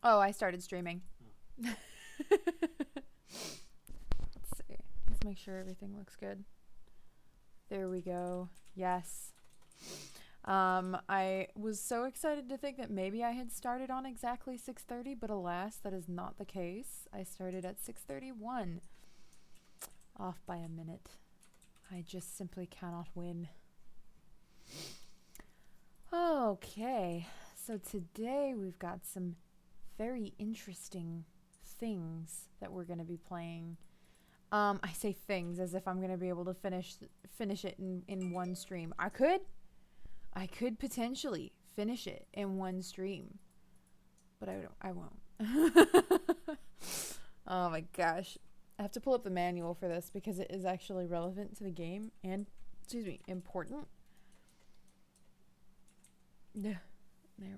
Oh, I started streaming. Oh. Let's see. Let's make sure everything looks good. There we go. Yes. I was so excited to think that maybe I had started on exactly 6:30, but alas, that is not the case. I started at 6:31. Off by a minute. I just simply cannot win. Okay. So today we've got some very interesting things that we're going to be playing. I say things as if I'm going to be able to finish it in one stream. I could potentially finish it in one stream, but I won't. Oh my gosh. I have to pull up the manual for this because it is actually relevant to the game and, excuse me, important. There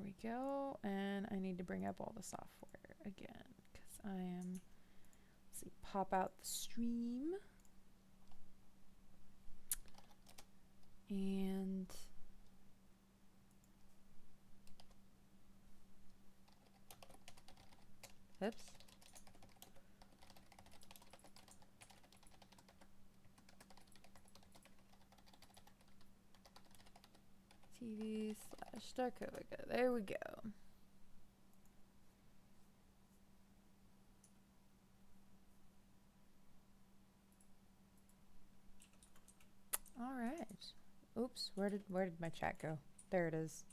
we go. And I need to bring up all the software again because I am, let's see, pop out the stream. And oops. TV/Darkovica. There we go. All right. Oops. Where did my chat go? There it is.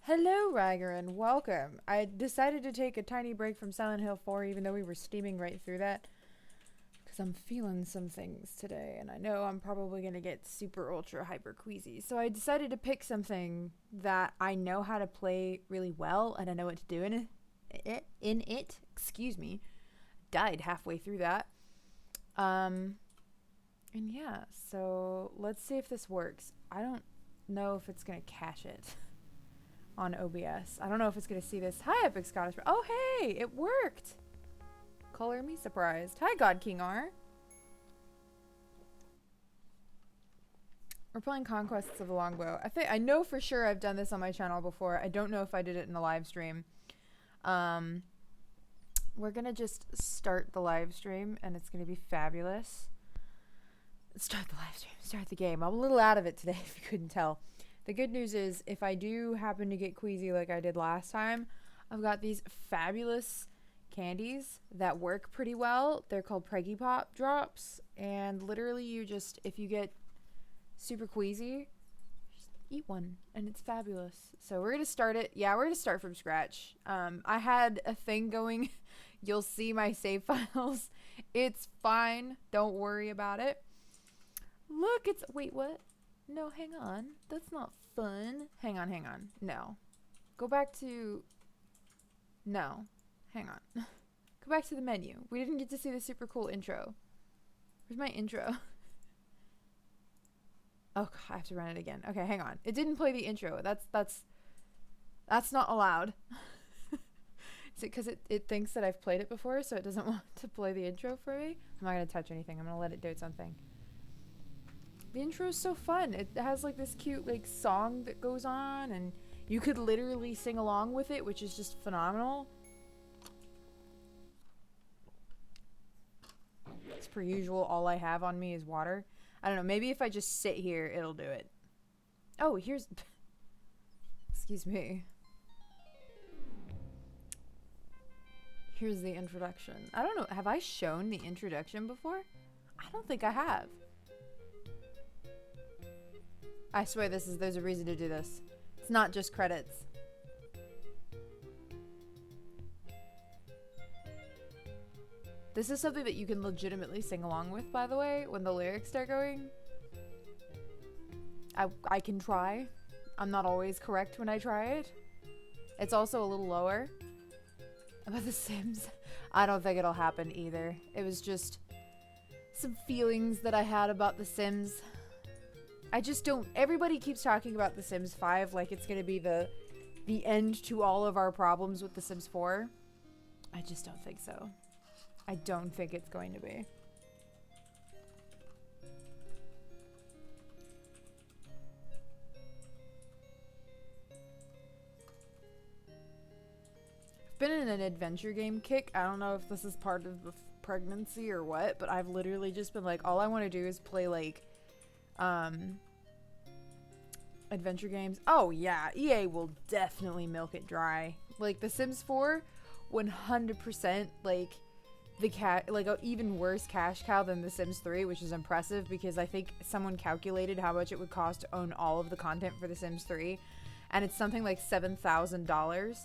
Hello, Rygerin. Welcome. I decided to take a tiny break from Silent Hill 4, even though we were steaming right through that, because I'm feeling some things today, and I know I'm probably going to get super ultra hyper queasy. So I decided to pick something that I know how to play really well, and I know what to do in it. Excuse me. Died halfway through that. And yeah, so let's see if this works. I don't know if it's going to cache it on OBS. I don't know if it's going to see this. Hi, Epic Scottish. Oh, hey, it worked. Color me surprised. Hi, God King R. We're playing Conquests of the Longbow. I know for sure I've done this on my channel before. I don't know if I did it in a live stream. We're gonna just start the live stream, and it's gonna be fabulous. Start the live stream. Start the game. I'm a little out of it today, if you couldn't tell. The good news is, if I do happen to get queasy like I did last time, I've got these fabulous candies that work pretty well. They're called Preggy Pop drops, and literally you just, if you get super queasy, just eat one, and it's fabulous. So we're gonna start it. Yeah, we're gonna start from scratch. I had a thing going. You'll see my save files. It's fine. Don't worry about it. Look, it's, wait, what? No, hang on. That's not fun. Hang on. No. Go back to, no. Hang on. Go back to the menu. We didn't get to see the super cool intro. Where's my intro? Oh, God, I have to run it again. Okay, hang on. It didn't play the intro. That's not allowed. Is it because it thinks that I've played it before, so it doesn't want to play the intro for me? I'm not going to touch anything. I'm going to let it do its own thing. The intro is so fun. It has like this cute like song that goes on, and you could literally sing along with it, which is just phenomenal. As per usual, all I have on me is water. I don't know, maybe if I just sit here, it'll do it. Oh, here's... Excuse me. Here's the introduction. I don't know, have I shown the introduction before? I don't think I have. I swear there's a reason to do this. It's not just credits. This is something that you can legitimately sing along with, by the way, when the lyrics start going. I can try. I'm not always correct when I try it. It's also a little lower. About The Sims, I don't think it'll happen either. It was just some feelings that I had about The Sims. I just don't... Everybody keeps talking about The Sims 5 like it's going to be the end to all of our problems with The Sims 4. I just don't think so. I don't think it's going to be. been in an adventure game kick. I don't know if this is part of the pregnancy or what, but I've literally just been like, all I want to do is play like adventure games. Oh yeah, EA will definitely milk it dry. Like The Sims 4, 100% like like a even worse cash cow than The Sims 3, which is impressive because I think someone calculated how much it would cost to own all of the content for The Sims 3, and it's something like $7,000,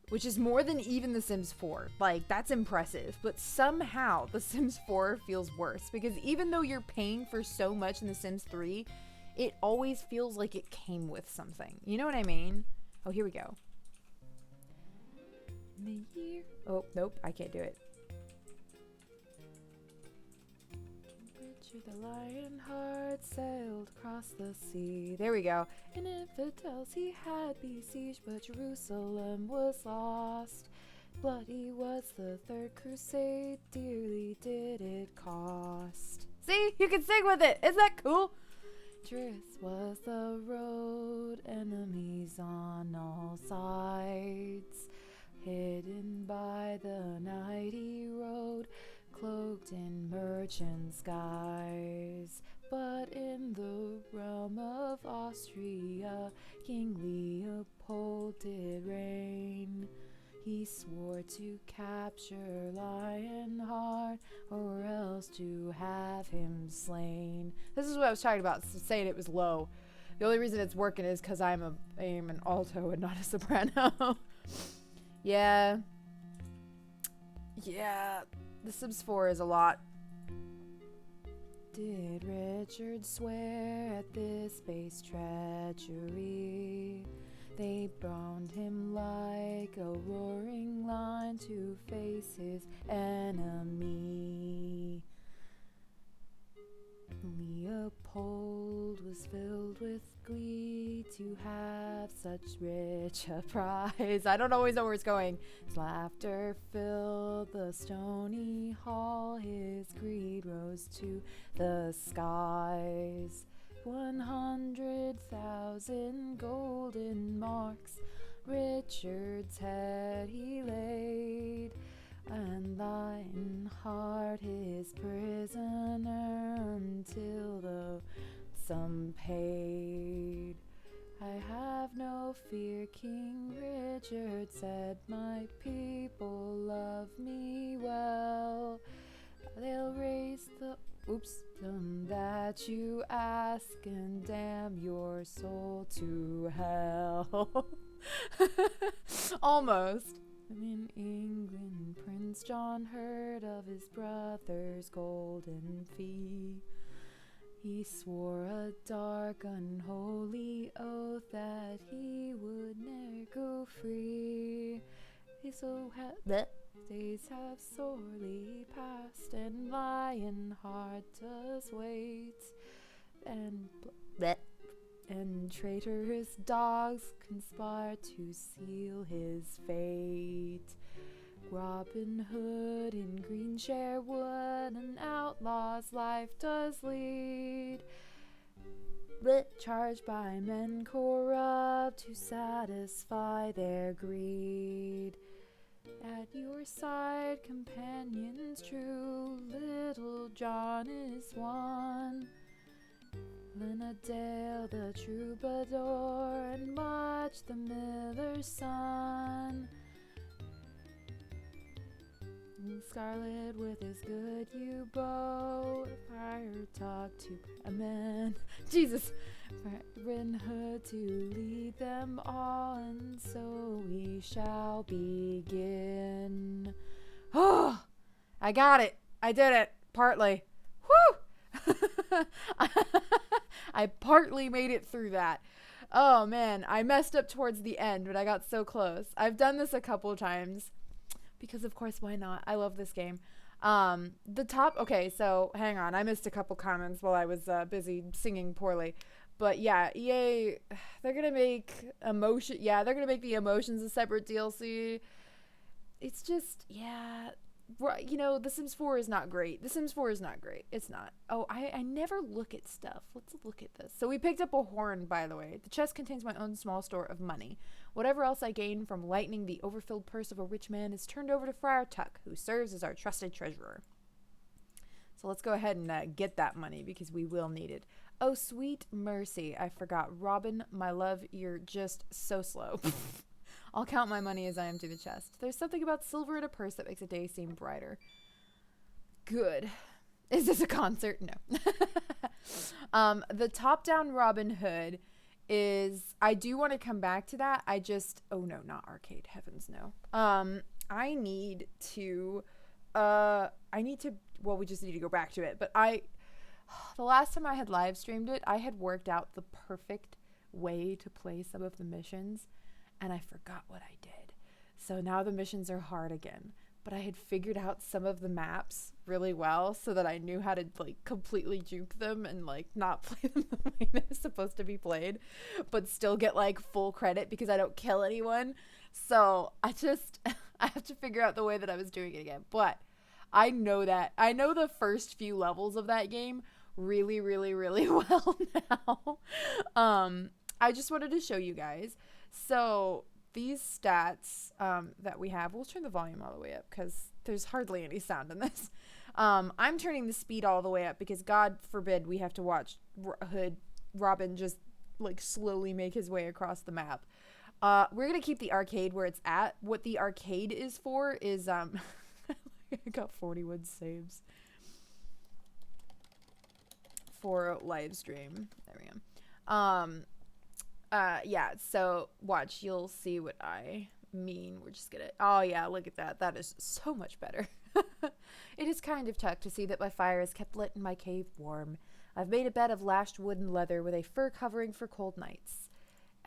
which is more than even The Sims 4. Like, that's impressive. But somehow The Sims 4 feels worse because even though you're paying for so much in The Sims 3, it always feels like it came with something. You know what I mean? Oh, here we go. In the year... Oh, nope, I can't do it. Richard the Lionheart sailed across the sea. There we go. And infidels he had besieged, but Jerusalem was lost. Bloody was the third crusade, dearly did it cost. See? You can sing with it! Isn't that cool? Treacherous was the road, enemies on all sides. Hidden by the night he rode, cloaked in merchant skies. But in the realm of Austria, King Leopold did reign. He swore to capture Lionheart, or else to have him slain. This is what I was talking about, saying it was low. The only reason it's working is because I am an alto and not a soprano. Yeah. Yeah. The Sims 4 is a lot. Did Richard swear at this base treachery? They bound him like a roaring lion to face his enemy. Leopold was filled with glee to have such rich a prize. I don't always know where it's going. His laughter filled the stony hall. His greed rose to the skies. 100,000 golden marks Richard's head he laid, and Lionheart his prisoner until the sum paid. I have no fear, King Richard said, my people love me well. They'll raise the that you ask and damn your soul to hell. Almost. In England, Prince John heard of his brother's golden fee. He swore a dark, unholy oath that he would ne'er go free. Days have sorely passed, and Lionheart does wait, and traitorous dogs conspire to seal his fate. Robin Hood in green Sherwood an outlaw's life does lead, charged by men corrupt to satisfy their greed. At your side, companions true, Little John is one. Linadale the troubadour, and Much the miller's son. And Scarlet with his good yew bow, Fire talk to a man. Jesus! Robin Hood to lead them all, and so we shall begin. Oh! I got it! I did it! Partly. Whew! I partly made it through that. Oh man, I messed up towards the end, but I got so close. I've done this a couple of times because of course, why not? I love this game. Okay, so hang on. I missed a couple comments while I was busy singing poorly. But yeah, EA, they're gonna make they're gonna make the emotions a separate DLC. It's just, yeah, You know, The Sims 4 is not great. The Sims 4 is not great. It's not. Oh, I never look at stuff. Let's look at this. So we picked up a horn, by the way. The chest contains my own small store of money. Whatever else I gain from lightening the overfilled purse of a rich man is turned over to Friar Tuck, who serves as our trusted treasurer. So let's go ahead and get that money because we will need it. Oh, sweet mercy. I forgot. Robin, my love, you're just so slow. I'll count my money as I empty the chest. There's something about silver in a purse that makes a day seem brighter. Good. Is this a concert? No. The top-down Robin Hood is... I do want to come back to that. Oh, no, not arcade. Heavens, no. I need to... Well, we just need to go back to it. But the last time I had live streamed it, I had worked out the perfect way to play some of the missions. And I forgot what I did. So now the missions are hard again. But I had figured out some of the maps really well so that I knew how to like completely juke them and like not play them the way they're supposed to be played, but still get like full credit because I don't kill anyone. So I have to figure out the way that I was doing it again. But I know the first few levels of that game really, really, really well now. I just wanted to show you guys. So these stats that we have, we'll turn the volume all the way up because there's hardly any sound in this. I'm turning the speed all the way up because God forbid we have to watch Robin just like slowly make his way across the map. We're going to keep the arcade where it's at. What the arcade is for is, I got 41 saves for live stream. There we go. Yeah, so watch, you'll see what I mean. We're just gonna, oh yeah, look at that. That is so much better. It is kind of Tuck to see that my fire is kept lit and my cave warm. I've made a bed of lashed wood and leather with a fur covering for cold nights.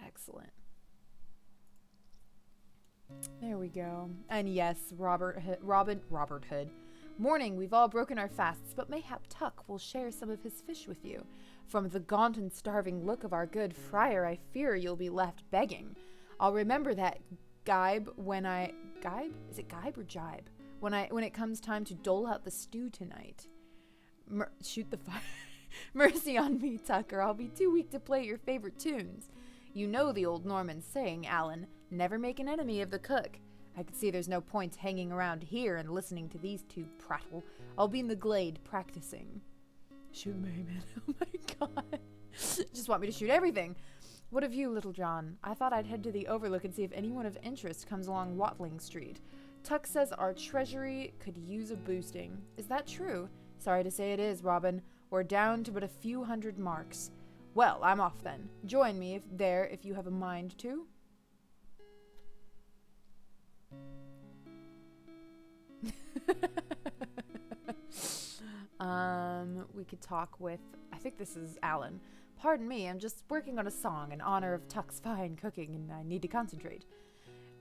Excellent. There we go. And yes, Robert Hood. Morning, we've all broken our fasts, but mayhap Tuck will share some of his fish with you. From the gaunt and starving look of our good friar, I fear you'll be left begging. I'll remember that gibe when I... Gibe? Is it gibe or jibe? When it comes time to dole out the stew tonight. Shoot the fire. Mercy on me, Tucker. I'll be too weak to play your favorite tunes. You know the old Norman saying, Alan, never make an enemy of the cook. I can see there's no point hanging around here and listening to these two prattle. I'll be in the glade practicing. Shoot the merryman. Oh my god. Just want me to shoot everything. What of you, Little John? I thought I'd head to the Overlook and see if anyone of interest comes along Watling Street. Tuck says our treasury could use a boosting. Is that true? Sorry to say it is, Robin. We're down to but a few hundred marks. Well, I'm off then. Join me if you have a mind to. We could talk with, I think this is Alan. Pardon me, I'm just working on a song in honor of Tuck's fine cooking and I need to concentrate.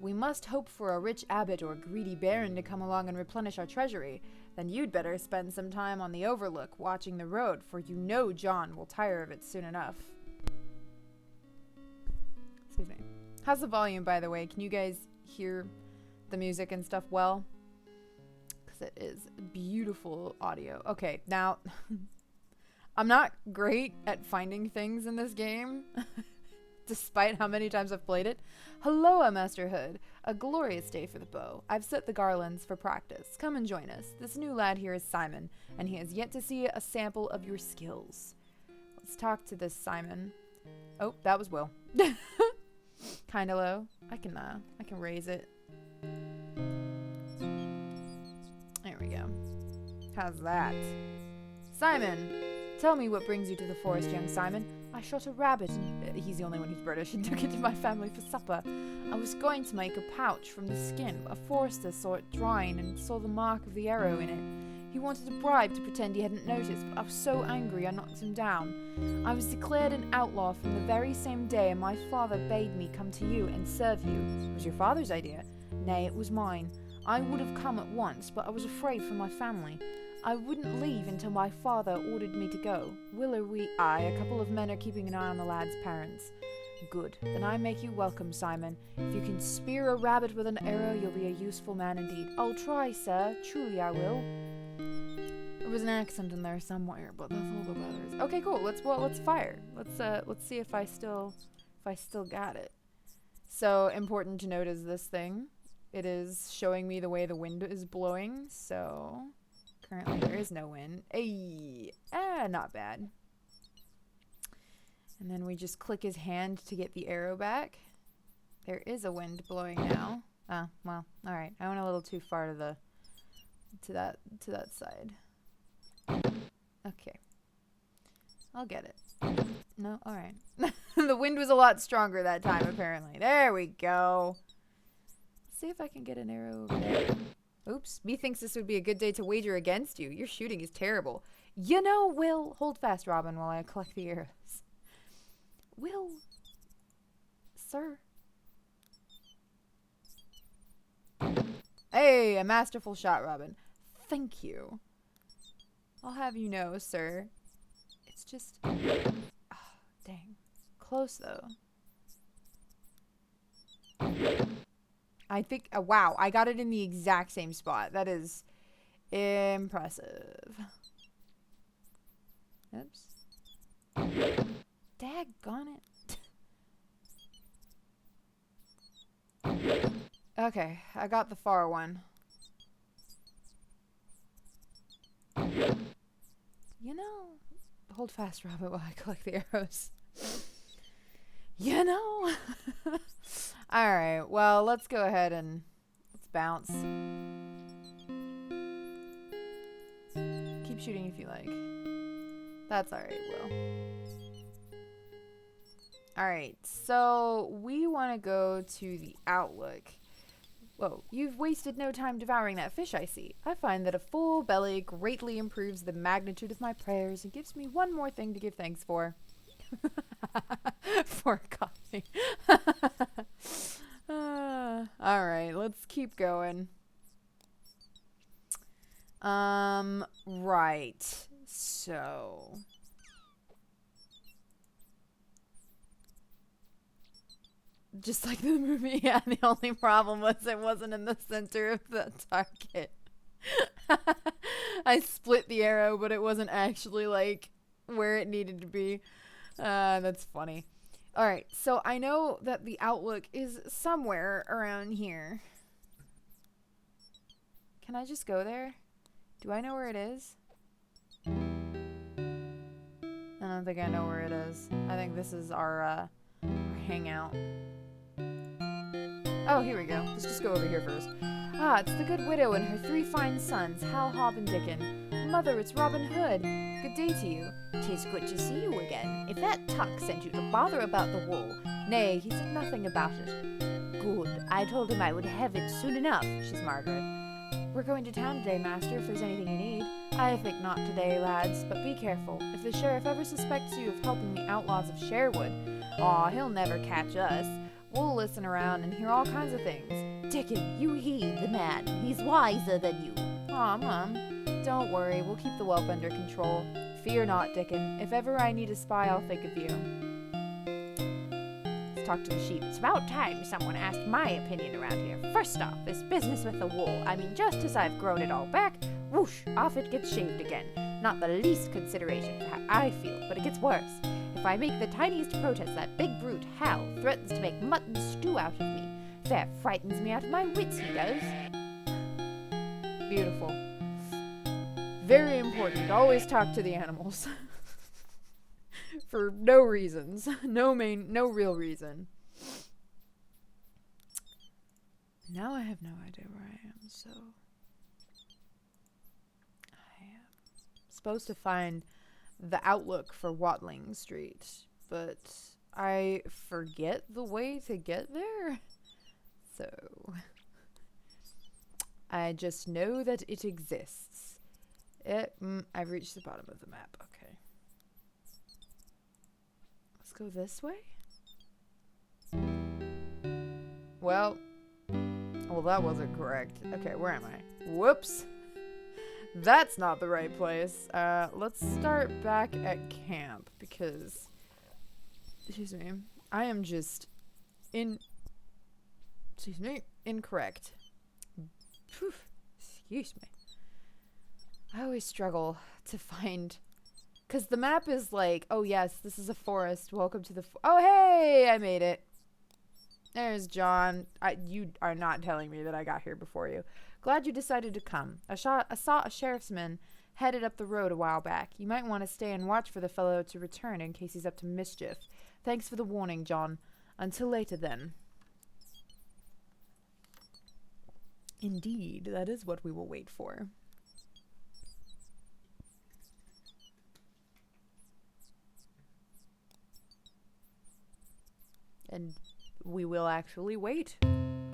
We must hope for a rich abbot or greedy baron to come along and replenish our treasury. Then you'd better spend some time on the Overlook watching the road, for you know John will tire of it soon enough. Excuse me. How's the volume, by the way? Can you guys hear the music and stuff well? It is beautiful audio. Okay, now I'm not great at finding things in this game, despite how many times I've played it. Hello, Master Hood. A glorious day for the bow. I've set the garlands for practice. Come and join us. This new lad here is Simon, and he has yet to see a sample of your skills. Let's talk to this Simon. Oh, that was Will. Kinda low. I can raise it. There we go. How's that? Simon! Tell me what brings you to the forest, young Simon. I shot a rabbit, and he's the only one who's British, and took it to my family for supper. I was going to make a pouch from the skin. A forester saw it drying and saw the mark of the arrow in it. He wanted a bribe to pretend he hadn't noticed, but I was so angry I knocked him down. I was declared an outlaw from the very same day, and my father bade me come to you and serve you. It was your father's idea? Nay, it was mine. I would have come at once, but I was afraid for my family. I wouldn't leave until my father ordered me to go. A couple of men are keeping an eye on the lad's parents. Good. Then I make you welcome, Simon. If you can spear a rabbit with an arrow, you'll be a useful man indeed. I'll try, sir. Truly I will. There was an accent in there somewhere, but that's all that matters. Okay, cool. Let's fire. Let's see if I still got it. So important to note is this thing. It is showing me the way the wind is blowing. So currently there is no wind. Not bad. And then we just click his hand to get the arrow back. There is a wind blowing now. Oh, well, all right. I went a little too far to that side. Okay. I'll get it. No, all right. The wind was a lot stronger that time, apparently. There we go. Let's see if I can get an arrow over there. Oops. Me thinks this would be a good day to wager against you. Your shooting is terrible. You know, Will, hold fast, Robin, while I collect the arrows. Will, sir. Hey, a masterful shot, Robin. Thank you. I'll have you know, sir. It's just... Oh, dang. Close, though. I think... wow, I got it in the exact same spot. That is impressive. Oops. Daggone it. Okay, I got the far one. You know, hold fast, Robert, while I collect the arrows. You know. Alright, well, let's go ahead and let's bounce. Keep shooting if you like. That's alright, Will. Alright, so we want to go to the Outlook. Whoa, you've wasted no time devouring that fish, I see. I find that a full belly greatly improves the magnitude of my prayers and gives me one more thing to give thanks for. For coffee. Alright, let's keep going. Right. So... just like the movie, yeah, the only problem was it wasn't in the center of the target. I split the arrow, but it wasn't actually, like, where it needed to be. That's funny. Alright, so I know that the Outlook is somewhere around here. Can I just go there? Do I know where it is? I don't think I know where it is. I think this is our hangout. Oh, here we go. Let's just go over here first. Ah, it's the good widow and her 3 fine sons, Hal, Hob, and Dickon. Mother, it's Robin Hood. Good day to you. 'Tis good to see you again. If that Tuck sent you to bother about the wool. Nay, he said nothing about it. Good. I told him I would have it soon enough, she's Margaret. We're going to town today, master, if there's anything you need. I think not today, lads, but be careful. If the sheriff ever suspects you of helping the outlaws of Sherwood, aw, he'll never catch us. We'll listen around and hear all kinds of things. Dickon, you heed the man. He's wiser than you. Aw, Mom. Don't worry, we'll keep the whelp under control. Fear not, Dickon. If ever I need a spy, I'll think of you. Let's talk to the sheep. It's about time someone asked my opinion around here. First off, this business with the wool. I mean, just as I've grown it all back, whoosh, off it gets shaved again. Not the least consideration for how I feel, but it gets worse. If I make the tiniest protest, that big brute, Hal, threatens to make mutton stew out of me. Fair frightens me out of my wits, he does. Beautiful. Very important. Always talk to the animals. For no reasons. No real reason. Now I have no idea where I am, so... I am supposed to find the Outlook for Watling Street, but I forget the way to get there. So I just know that it exists. I've reached the bottom of the map. Okay. Let's go this way. Well, that wasn't correct. Okay, where am I? Whoops. That's not the right place. Let's start back at camp because, excuse me, I am just incorrect. Excuse me. I always struggle to find, because the map is like, oh yes, this is a forest. Welcome to the, oh hey, I made it. There's John. You are not telling me that I got here before you. Glad you decided to come. I saw a sheriff's man headed up the road a while back. You might want to stay and watch for the fellow to return in case he's up to mischief. Thanks for the warning, John. Until later, then. Indeed, that is what we will wait for. And we will actually wait.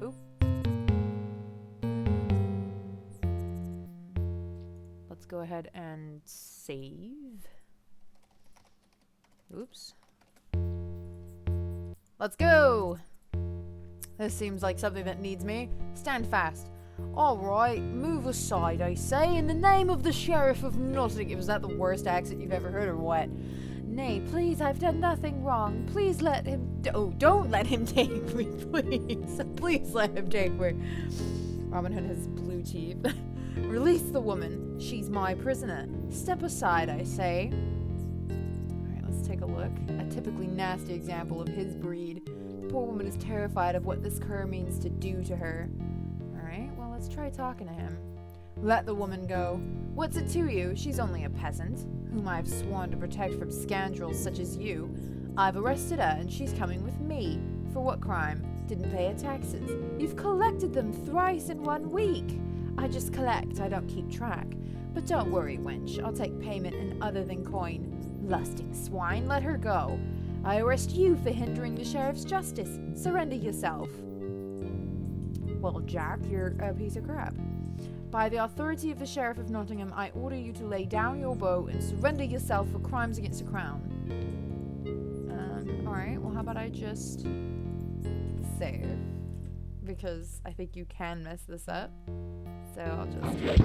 Oop. Let's go ahead and save. Oops. Let's go! This seems like something that needs me. Stand fast. Alright, move aside, I say, in the name of the Sheriff of Nottingham. Was that the worst accent you've ever heard or what? Nay, please, I've done nothing wrong. Please let him... don't let him take me, please. Please let him take me. Robin Hood has blue teeth. Release the woman. She's my prisoner. Step aside, I say. Alright, let's take a look. A typically nasty example of his breed. The poor woman is terrified of what this cur means to do to her. Alright, well, let's try talking to him. Let the woman go. What's it to you? She's only a peasant, whom I've sworn to protect from scoundrels such as you. I've arrested her, and she's coming with me. For what crime? Didn't pay her taxes. You've collected them thrice in 1 week. I just collect, I don't keep track. But don't worry, wench, I'll take payment in other than coin. Lusting swine, let her go. I arrest you for hindering the sheriff's justice. Surrender yourself. Well, Jack, you're a piece of crap. By the authority of the Sheriff of Nottingham, I order you to lay down your bow and surrender yourself for crimes against the crown. Alright, well how about I just save? Because I think you can mess this up. So I'll just...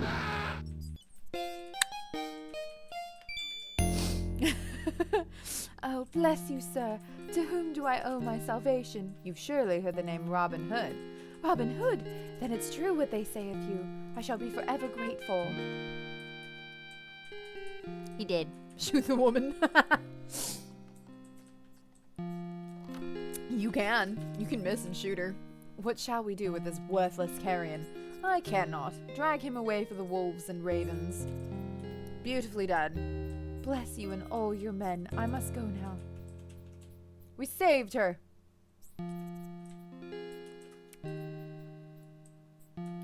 Oh, bless you, sir. To whom do I owe my salvation? You've surely heard the name Robin Hood. Robin Hood? Then it's true what they say of you. I shall be forever grateful. He did. Shoot the woman. You can. You can miss and shoot her. What shall we do with this worthless carrion? I cannot. Drag him away for the wolves and ravens. Beautifully done. Bless you and all your men. I must go now. We saved her.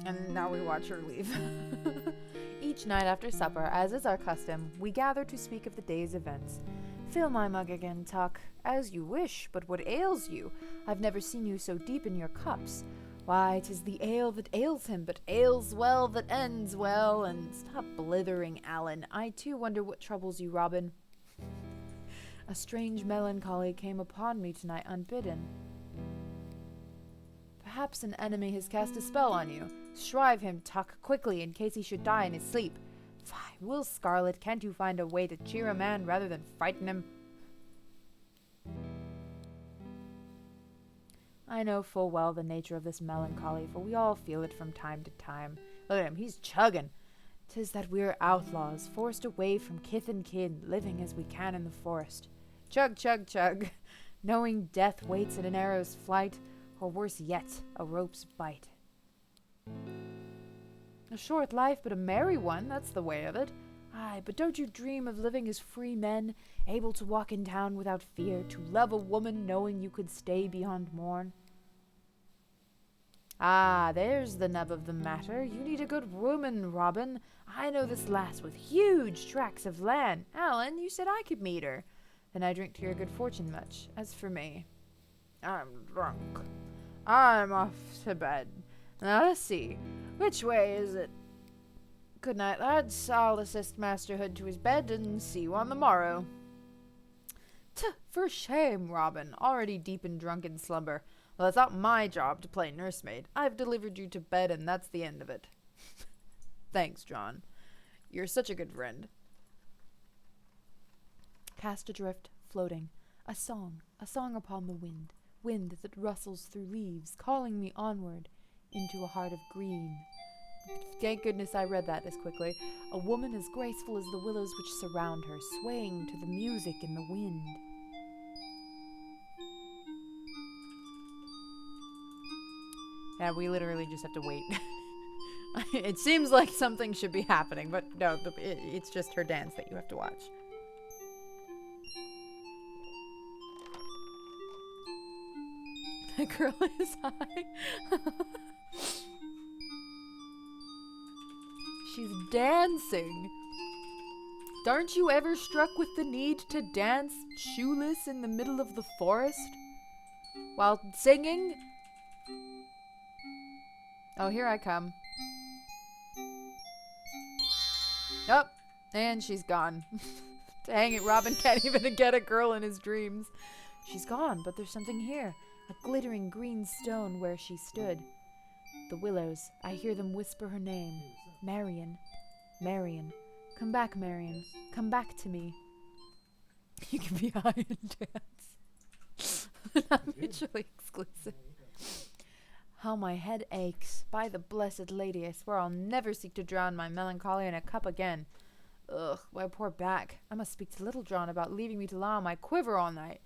And now we watch her leave. Each night after supper, as is our custom, we gather to speak of the day's events. Fill my mug again, Tuck, as you wish, but what ails you? I've never seen you so deep in your cups. Why, 'tis the ale that ails him, but ails well that ends well, and stop blithering, Alan. I too wonder what troubles you, Robin. A strange melancholy came upon me tonight unbidden. Perhaps an enemy has cast a spell on you. Shrive him, Tuck, quickly, in case he should die in his sleep. Fie, Will Scarlet, can't you find a way to cheer a man rather than frighten him? I know full well the nature of this melancholy, for we all feel it from time to time. Look at him, he's chugging. 'Tis that we're outlaws, forced away from kith and kin, living as we can in the forest. Chug, chug, chug, knowing death waits at an arrow's flight, or worse yet, a rope's bite. A short life, but a merry one, that's the way of it. Aye, but don't you dream of living as free men, able to walk in town without fear, to love a woman knowing you could stay beyond morn? Ah, there's the nub of the matter. You need a good woman, Robin. I know this lass with huge tracts of land. Alan, you said I could meet her. Then I drink to your good fortune much. As for me, I'm drunk. I'm off to bed. Now let's see. Which way is it? Good night, lads. I'll assist Master Hood to his bed and see you on the morrow. For shame, Robin. Already deep in drunken slumber. Well, it's not my job to play nursemaid. I've delivered you to bed, and that's the end of it. Thanks, John. You're such a good friend. Cast adrift, floating. A song upon the wind, wind that rustles through leaves, calling me onward into a heart of green. Thank goodness I read that as quickly. A woman as graceful as the willows which surround her, swaying to the music in the wind. Yeah, we literally just have to wait. It seems like something should be happening, but no, it's just her dance that you have to watch. The girl is high. She's dancing. Aren't you ever struck with the need to dance shoeless in the middle of the forest while singing? Oh, here I come. Oh, and she's gone. Dang it, Robin can't even get a girl in his dreams. She's gone, but there's something here. A glittering green stone where she stood. The willows, I hear them whisper her name. Marion. Marion. Come back, Marion. Come back to me. You can be high and dance. Not mutually exclusive. How my head aches. By the blessed lady, I swear I'll never seek to drown my melancholy in a cup again. Ugh, my poor back. I must speak to Little John about leaving me to lie on my quiver all night.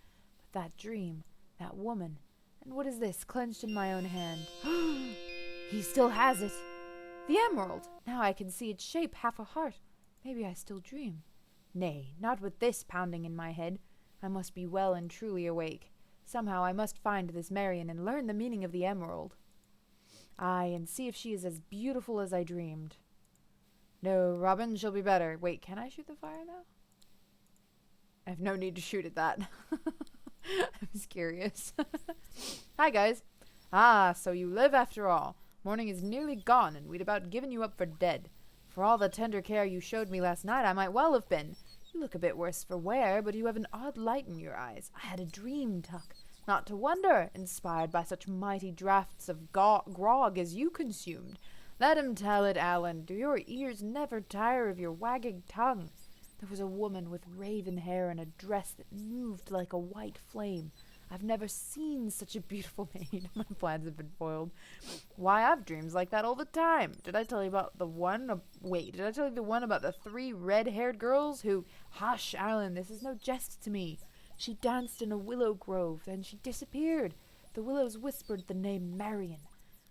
But that dream, that woman, and what is this, clenched in my own hand? He still has it. The emerald. Now I can see its shape, half a heart. Maybe I still dream. Nay, not with this pounding in my head. I must be well and truly awake. Somehow I must find this Marion and learn the meaning of the emerald. Aye, and see if she is as beautiful as I dreamed. No, Robin, she'll be better. Wait, can I shoot the fire now? I have no need to shoot at that. I was curious. Hi, guys. Ah, so you live after all. Morning is nearly gone, and we'd about given you up for dead. For all the tender care you showed me last night, I might well have been. You look a bit worse for wear, but you have an odd light in your eyes. I had a dream, Tuck. Not to wonder, inspired by such mighty draughts of grog as you consumed. Let him tell it, Alan. Do your ears never tire of your wagging tongue? There was a woman with raven hair and a dress that moved like a white flame. I've never seen such a beautiful maid. My plans have been foiled. Why, I've dreams like that all the time. Did I tell you about the one? Wait, did I tell you the one about the 3 red-haired girls who... Hush, Alan, this is no jest to me. She danced in a willow grove, then she disappeared. The willows whispered the name Marion.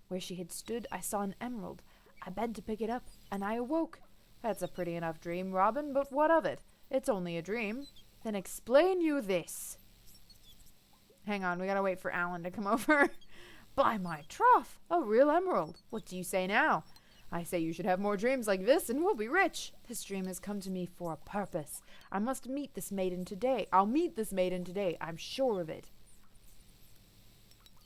Where she had stood, I saw an emerald. I bent to pick it up, and I awoke. That's a pretty enough dream, Robin, but what of it? It's only a dream. Then explain you this. Hang on, we gotta wait for Alan to come over. By my troth, a real emerald. What do you say now? I say you should have more dreams like this, and we'll be rich. This dream has come to me for a purpose. I must meet this maiden today. I'll meet this maiden today. I'm sure of it.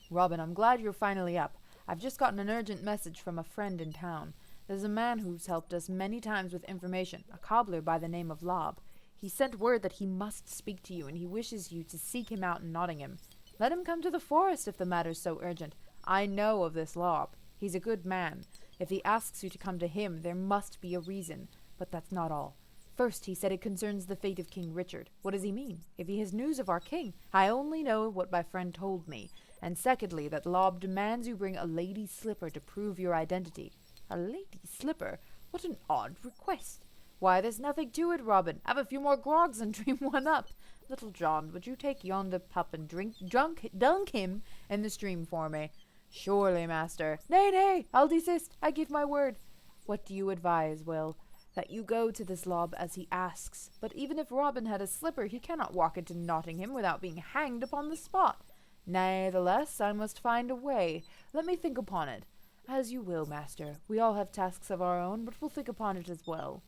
Robin, I'm glad you're finally up. I've just gotten an urgent message from a friend in town. There's a man who's helped us many times with information, a cobbler by the name of Lob. He sent word that he must speak to you, and he wishes you to seek him out in Nottingham. Let him come to the forest if the matter's so urgent. I know of this Lob. He's a good man. If he asks you to come to him, there must be a reason. But that's not all. First, he said it concerns the fate of King Richard. What does he mean? If he has news of our king, I only know what my friend told me. And secondly, that Lob demands you bring a lady's slipper to prove your identity. A lady's slipper? What an odd request. Why, there's nothing to it, Robin. Have a few more grogs and dream one up. Little John, would you take yonder pup and dunk him in the stream for me? Surely, master. Nay, nay, I'll desist. I give my word. What do you advise, Will? That you go to this Lob as he asks. But even if Robin had a slipper, he cannot walk into Nottingham without being hanged upon the spot. Nevertheless, I must find a way. Let me think upon it. As you will, master. We all have tasks of our own, but we'll think upon it as well.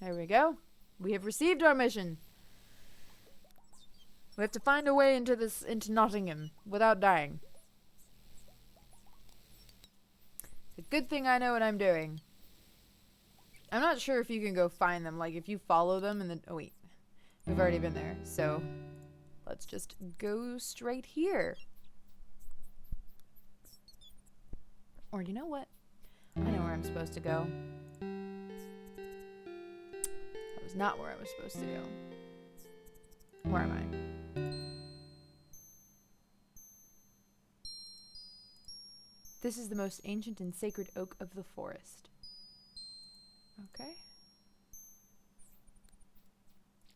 There we go. We have received our mission. We have to find a way into Nottingham without dying. It's a good thing I know what I'm doing. I'm not sure if you can go find them. Like, if you follow them and then... Oh, wait. We've already been there. So, let's just go straight here. Or you know what? I know where I'm supposed to go. That was not where I was supposed to go. Where am I? This is the most ancient and sacred oak of the forest. Okay.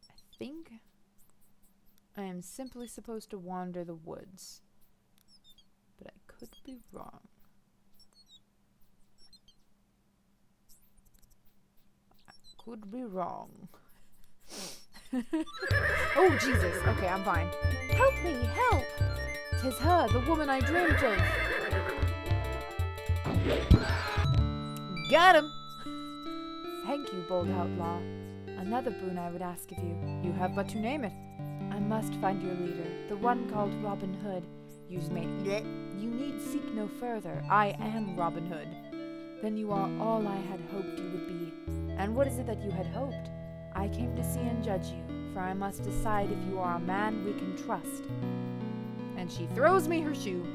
I think I am simply supposed to wander the woods. But I could be wrong. I could be wrong. Oh, Jesus. Okay, I'm fine. Help me, help! 'Tis her, the woman I dreamt of. Got him! Thank you, bold outlaw. Another boon I would ask of you. You have but to name it. I must find your leader, the one called Robin Hood. You need seek no further. I am Robin Hood. Then you are all I had hoped you would be. And what is it that you had hoped? I came to see and judge you, for I must decide if you are a man we can trust. And she throws me her shoe.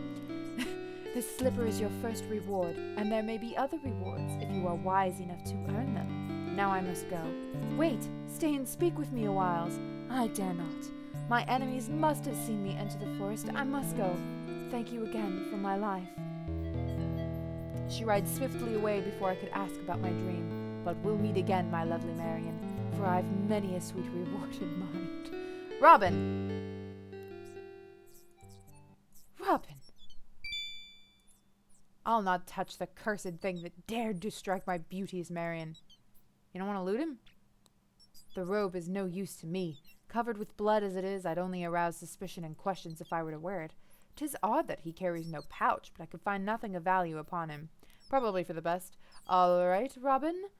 This slipper is your first reward, and there may be other rewards if you are wise enough to earn them. Now I must go. Wait, stay and speak with me a while. I dare not. My enemies must have seen me enter the forest. I must go. Thank you again for my life. She rides swiftly away before I could ask about my dream. But we'll meet again, my lovely Marion, for I've many a sweet reward in mind. Robin! Robin! I'll not touch the cursed thing that dared to strike my beauteous Marion. You don't want to loot him? The robe is no use to me. Covered with blood as it is, I'd only arouse suspicion and questions if I were to wear it. 'Tis odd that he carries no pouch, but I could find nothing of value upon him. Probably for the best. All right, Robin?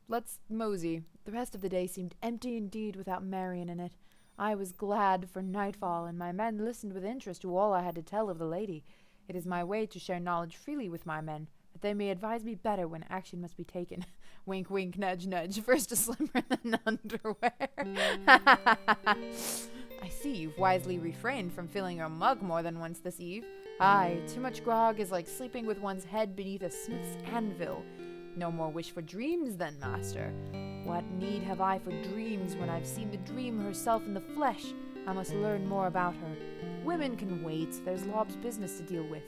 Let's mosey. The rest of the day seemed empty indeed without Marion in it. I was glad for nightfall, and my men listened with interest to all I had to tell of the lady. It is my way to share knowledge freely with my men, that they may advise me better when action must be taken. Wink, wink, nudge, nudge. First a slipper, then underwear. I see you've wisely refrained from filling your mug more than once this eve. Aye, too much grog is like sleeping with one's head beneath a smith's anvil. No more wish for dreams, then, master. What need have I for dreams when I've seen the dream herself in the flesh? I must learn more about her. Women can wait. There's Lob's business to deal with.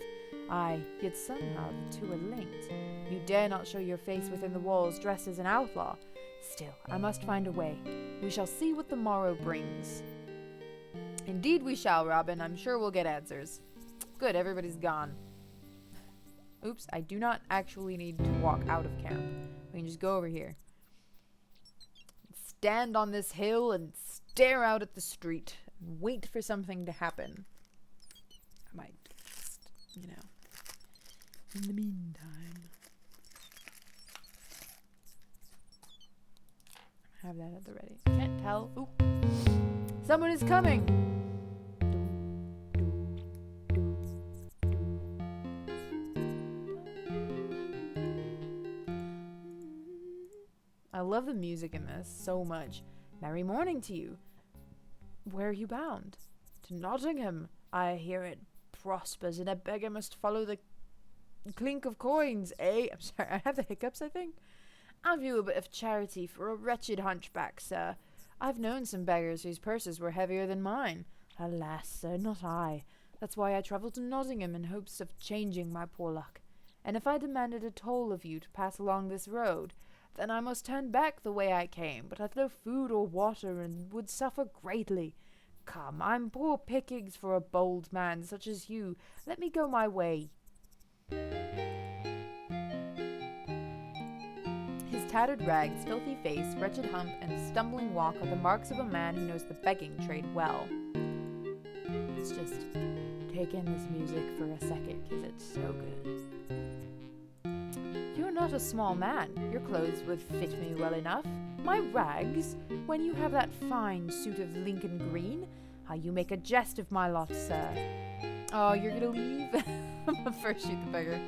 Aye, yet somehow the two are linked. You dare not show your face within the walls dressed as an outlaw. Still, I must find a way. We shall see what the morrow brings. Indeed we shall, Robin. I'm sure we'll get answers. Good, everybody's gone. Oops, I do not actually need to walk out of camp. We can just go over here. Stand on this hill and stare out at the street and wait for something to happen. I might just, in the meantime, have that at the ready. Can't tell. Ooh. Someone is coming! I love the music in this so much. Merry morning to you. Where are you bound? To Nottingham. I hear it prospers, and a beggar must follow the clink of coins, eh? I'm sorry, I have the hiccups, I think. Have you a bit of charity for a wretched hunchback, sir? I've known some beggars whose purses were heavier than mine. Alas, sir, not I. That's why I travelled to Nottingham in hopes of changing my poor luck. And if I demanded a toll of you to pass along this road, then I must turn back the way I came, but I've no food or water and would suffer greatly. Come, I'm poor pickings for a bold man such as you. Let me go my way. His tattered rags, filthy face, wretched hump, and stumbling walk are the marks of a man who knows the begging trade well. Let's just take in this music for a second, because it's so good. You're not a small man. Your clothes would fit me well enough. My rags, when you have that fine suit of Lincoln green. How you make a jest of my lot, sir. Oh, you're gonna leave? First shoot the beggar.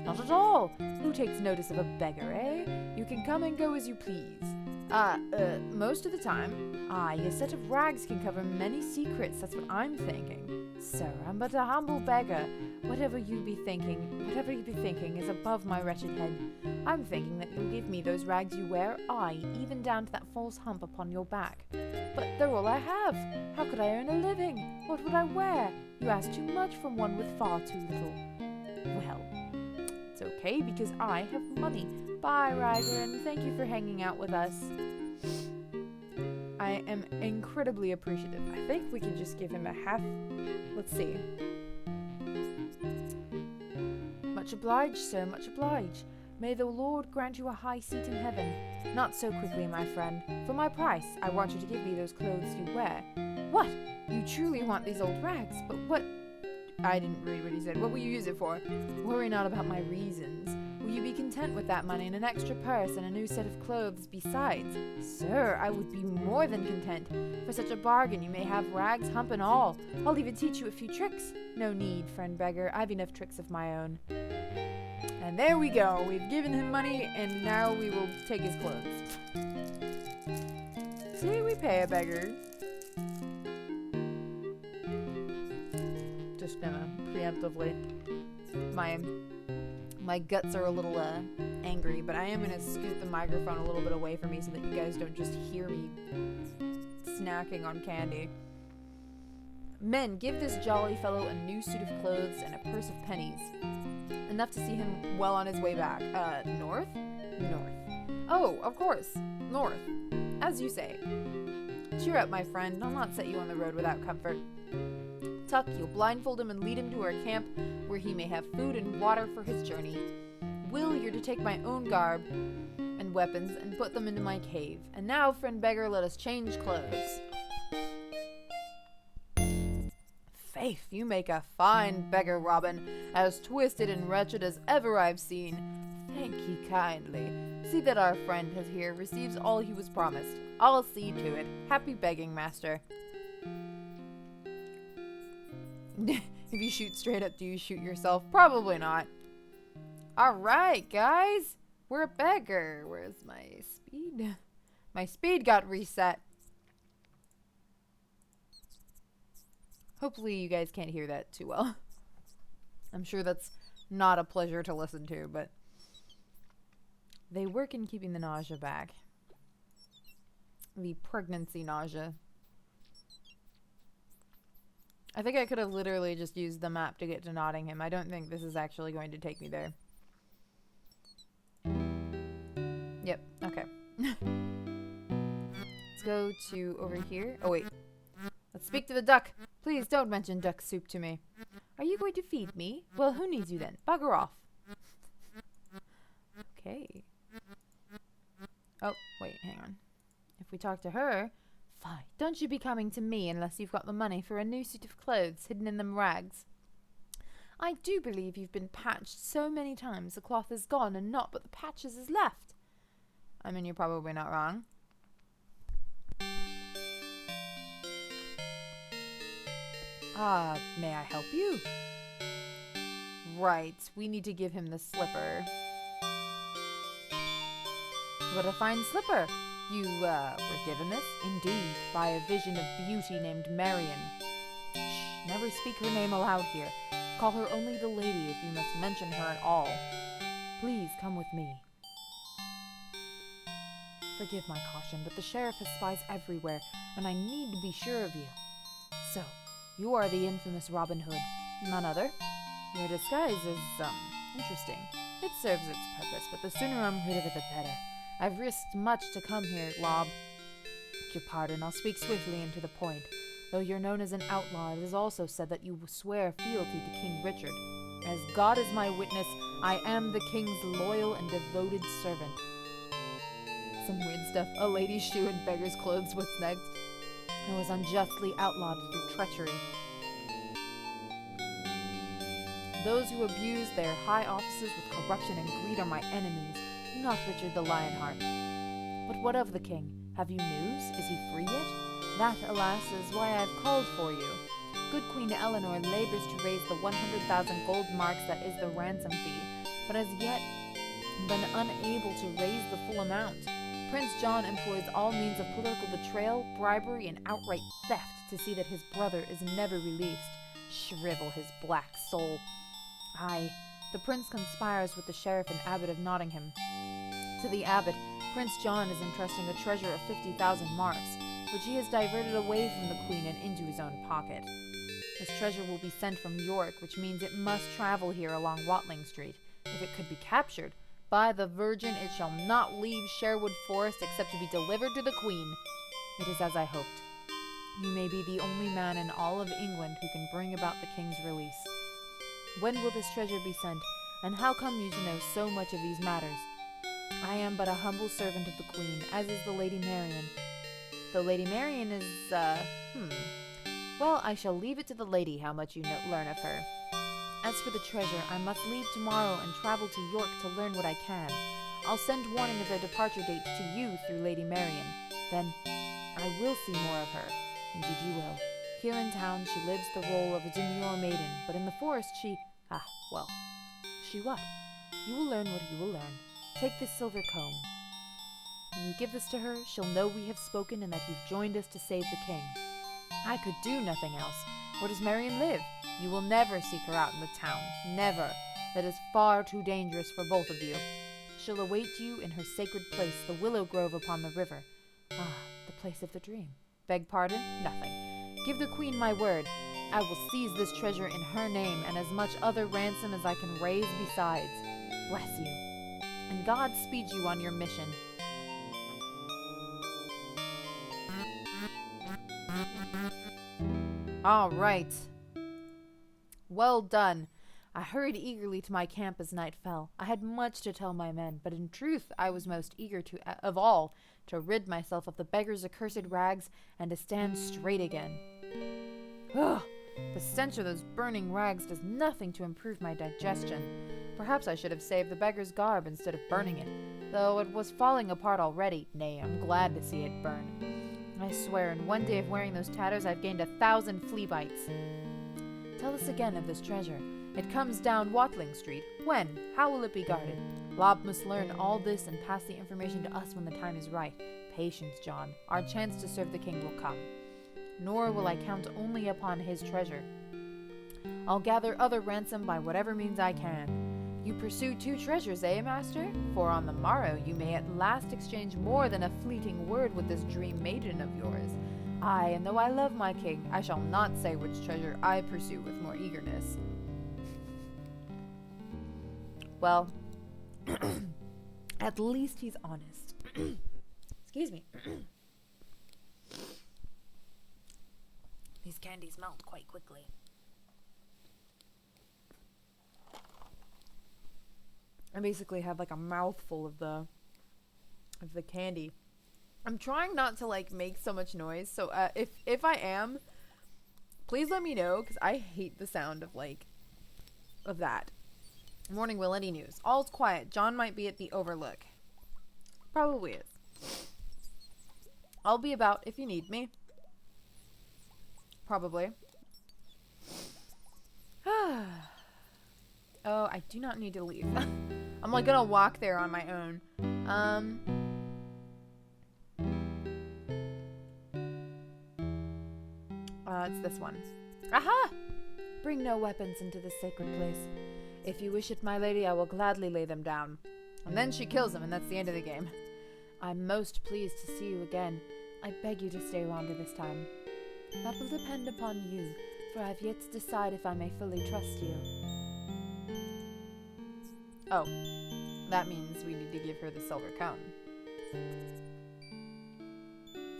Not at all. Who takes notice of a beggar, eh? You can come and go as you please. Most of the time. A set of rags can cover many secrets, that's what I'm thinking. Sir, I'm but a humble beggar. Whatever you be thinking is above my wretched head. I'm thinking that you'll give me those rags you wear, aye, even down to that false hump upon your back. But they're all I have. How could I earn a living? What would I wear? You ask too much from one with far too little. Well, it's okay, because I have money. Bye, Raglan. Thank you for hanging out with us. I am incredibly appreciative. I think we can just give him a half. Let's see. Much obliged, sir, much obliged. May the Lord grant you a high seat in heaven. Not so quickly, my friend. For my price, I want you to give me those clothes you wear. What? You truly want these old rags? But what? I didn't read what he said. What will you use it for? Worry not about my reasons. Will you be content with that money and an extra purse and a new set of clothes besides? Sir, I would be more than content. For such a bargain you may have rags, hump and all. I'll even teach you a few tricks. No need, friend beggar. I've enough tricks of my own. And there we go. We've given him money, and now we will take his clothes. See, we pay a beggar. Just gonna preemptively. My guts are a little angry, but I am gonna scoot the microphone a little bit away from me so that you guys don't just hear me snacking on candy. Men, give this jolly fellow a new suit of clothes and a purse of pennies. Enough to see him well on his way back. North? North. Oh, of course. North. As you say. Cheer up, my friend. I'll not set you on the road without comfort. Tuck, you'll blindfold him and lead him to our camp, where he may have food and water for his journey. Will, you're to take my own garb and weapons and put them into my cave. And now, friend beggar, let us change clothes. Faith, you make a fine beggar, Robin, as twisted and wretched as ever I've seen. Thank ye kindly. See that our friend here receives all he was promised. I'll see to it. Happy begging, master. If you shoot straight up, do you shoot yourself? Probably not. Alright, guys. We're a beggar. Where's my speed? My speed got reset. Hopefully you guys can't hear that too well. I'm sure that's not a pleasure to listen to, but they work in keeping the nausea back. The pregnancy nausea. I think I could have literally just used the map to get to Nottingham. I don't think this is actually going to take me there. Yep, okay. Let's go to over here. Oh, wait. Let's speak to the duck. Please don't mention duck soup to me. Are you going to feed me? Well, who needs you then? Bugger off. Okay. Oh, wait, hang on. If we talk to her... Fie, don't you be coming to me unless you've got the money for a new suit of clothes hidden in them rags. I do believe you've been patched so many times the cloth is gone and naught but the patches is left. I mean, you're probably not wrong. May I help you? Right, we need to give him the slipper. What a fine slipper! You, were given this? Indeed, by a vision of beauty named Marion. Shh, never speak her name aloud here. Call her only the lady if you must mention her at all. Please come with me. Forgive my caution, but the sheriff has spies everywhere, and I need to be sure of you. So, you are the infamous Robin Hood, none other? Your disguise is, interesting. It serves its purpose, but the sooner I'm rid of it, the better. I've risked much to come here, Lob. Your pardon, I'll speak swiftly and to the point. Though you're known as an outlaw, it is also said that you swear fealty to King Richard. As God is my witness, I am the king's loyal and devoted servant. Some weird stuff. A lady's shoe in beggar's clothes, what's next? I was unjustly outlawed through treachery. Those who abuse their high offices with corruption and greed are my enemies, not Richard the Lionheart. But what of the king? Have you news? Is he free yet? That, alas, is why I've called for you. Good Queen Eleanor labors to raise the 100,000 gold marks that is the ransom fee, but has yet been unable to raise the full amount. Prince John employs all means of political betrayal, bribery, and outright theft to see that his brother is never released. Shrivel his black soul. Aye, the prince conspires with the sheriff and abbot of Nottingham. To the abbot, Prince John is entrusting a treasure of 50,000 marks, which he has diverted away from the queen and into his own pocket. This treasure will be sent from York, which means it must travel here along Watling Street. If it could be captured, by the Virgin, it shall not leave Sherwood Forest except to be delivered to the queen. It is as I hoped. You may be the only man in all of England who can bring about the king's release. When will this treasure be sent, and how come you to know so much of these matters? I am but a humble servant of the queen, as is the Lady Marian. The Lady Marian is, Well, I shall leave it to the lady how much you learn of her. As for the treasure, I must leave tomorrow and travel to York to learn what I can. I'll send warning of their departure dates to you through Lady Marian. Then I will see more of her. Indeed you will. Here in town she lives the role of a demure maiden, but in the forest she... She what? You will learn what you will learn. Take this silver comb. When you give this to her, she'll know we have spoken and that you've joined us to save the king. I could do nothing else. Where does Marian live? You will never seek her out in the town. Never. That is far too dangerous for both of you. She'll await you in her sacred place, the willow grove upon the river. Ah, the place of the dream. Beg pardon? Nothing. Give the queen my word. I will seize this treasure in her name and as much other ransom as I can raise besides. Bless you. And God speed you on your mission. All right. Well done. I hurried eagerly to my camp as night fell. I had much to tell my men, but in truth I was most eager of all to rid myself of the beggar's accursed rags and to stand straight again. Ugh! The stench of those burning rags does nothing to improve my digestion. Perhaps I should have saved the beggar's garb instead of burning it, though it was falling apart already. Nay, I'm glad to see it burn. I swear, in one day of wearing those tatters, I've gained 1,000 flea bites. Tell us again of this treasure. It comes down Watling Street. When? How will it be guarded? Lob must learn all this and pass the information to us when the time is right. Patience, John. Our chance to serve the king will come. Nor will I count only upon his treasure. I'll gather other ransom by whatever means I can. You pursue 2 treasures, eh, master? For on the morrow you may at last exchange more than a fleeting word with this dream maiden of yours. Aye, and though I love my king, I shall not say which treasure I pursue with more eagerness. Well, at least he's honest. Excuse me. These candies melt quite quickly. I basically have like a mouthful of the candy. I'm trying not to like make so much noise, so if I am, please let me know, because I hate the sound of that. Morning, Will. Any news? All's quiet. John might be at the Overlook. Probably is. I'll be about if you need me. Probably. Oh, I do not need to leave. I'm like gonna walk there on my own. It's this one. Aha! Bring no weapons into this sacred place. If you wish it, my lady, I will gladly lay them down. And then she kills him, and that's the end of the game. I'm most pleased to see you again. I beg you to stay longer this time. That will depend upon you, for I have yet to decide if I may fully trust you. Oh, that means we need to give her the silver cone.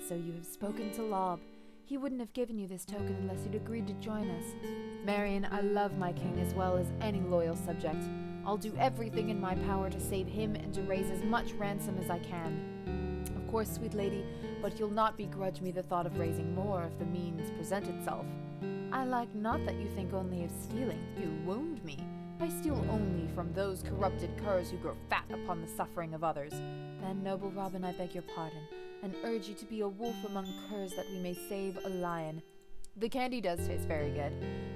So you have spoken to Lob. He wouldn't have given you this token unless you'd agreed to join us. Marian, I love my king as well as any loyal subject. I'll do everything in my power to save him and to raise as much ransom as I can. Of course, sweet lady, but you'll not begrudge me the thought of raising more if the means present itself. I like not that you think only of stealing. You wound me. I steal only from those corrupted curs who grow fat upon the suffering of others. Then, noble Robin, I beg your pardon, and urge you to be a wolf among curs that we may save a lion. The candy does taste very good,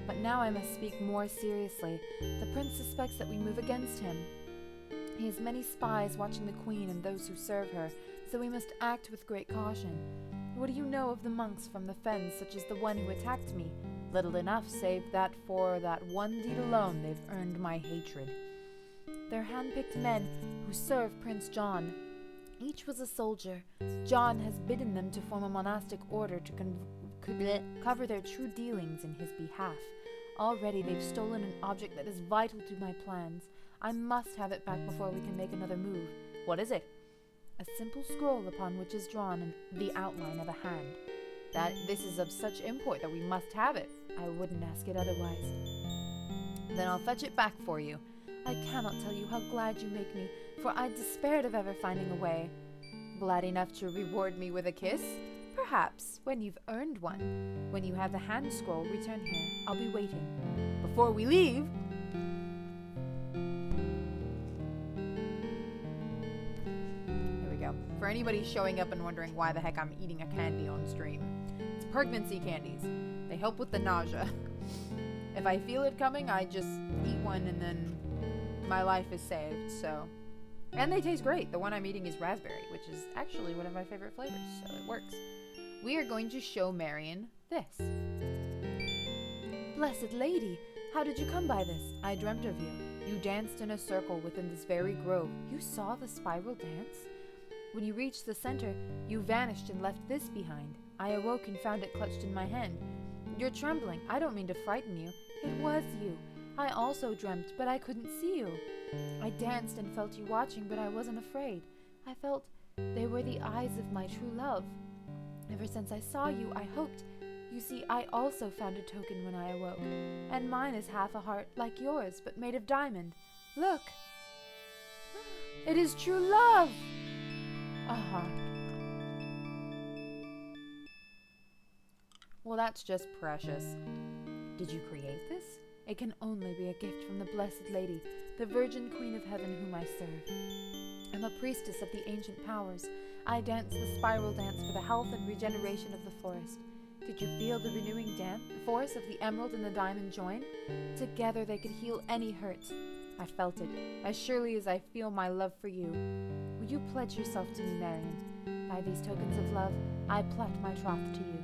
but now I must speak more seriously. The prince suspects that we move against him. He has many spies watching the queen and those who serve her, so we must act with great caution. What do you know of the monks from the fens, such as the one who attacked me? Little enough, save that for that one deed alone they've earned my hatred. They're hand-picked men who serve Prince John. Each was a soldier. John has bidden them to form a monastic order to cover their true dealings in his behalf. Already they've stolen an object that is vital to my plans. I must have it back before we can make another move. What is it? A simple scroll upon which is drawn the outline of a hand. That this is of such import that we must have it. I wouldn't ask it otherwise. Then I'll fetch it back for you. I cannot tell you how glad you make me, for I despaired of ever finding a way. Glad enough to reward me with a kiss? Perhaps, when you've earned one. When you have the hand scroll, return here. I'll be waiting. Before we leave... There we go. For anybody showing up and wondering why the heck I'm eating a candy on stream. It's pregnancy candies. They help with the nausea. If I feel it coming, I just eat one and then my life is saved, so... And they taste great. The one I'm eating is raspberry, which is actually one of my favorite flavors, so it works. We are going to show Marion this. Blessed lady, how did you come by this? I dreamt of you. You danced in a circle within this very grove. You saw the spiral dance? When you reached the center, you vanished and left this behind. I awoke and found it clutched in my hand. You're trembling. I don't mean to frighten you. It was you. I also dreamt, but I couldn't see you. I danced and felt you watching, but I wasn't afraid. I felt they were the eyes of my true love. Ever since I saw you, I hoped. You see, I also found a token when I awoke, and mine is half a heart like yours, but made of diamond. Look! It is true love! A heart. Well, that's just precious. Did you create this? It can only be a gift from the Blessed Lady, the Virgin Queen of Heaven whom I serve. I'm a priestess of the ancient powers. I dance the spiral dance for the health and regeneration of the forest. Did you feel the renewing force of the emerald and the diamond join? Together they could heal any hurt. I felt it, as surely as I feel my love for you. Will you pledge yourself to me, Marion? By these tokens of love, I plight my troth to you.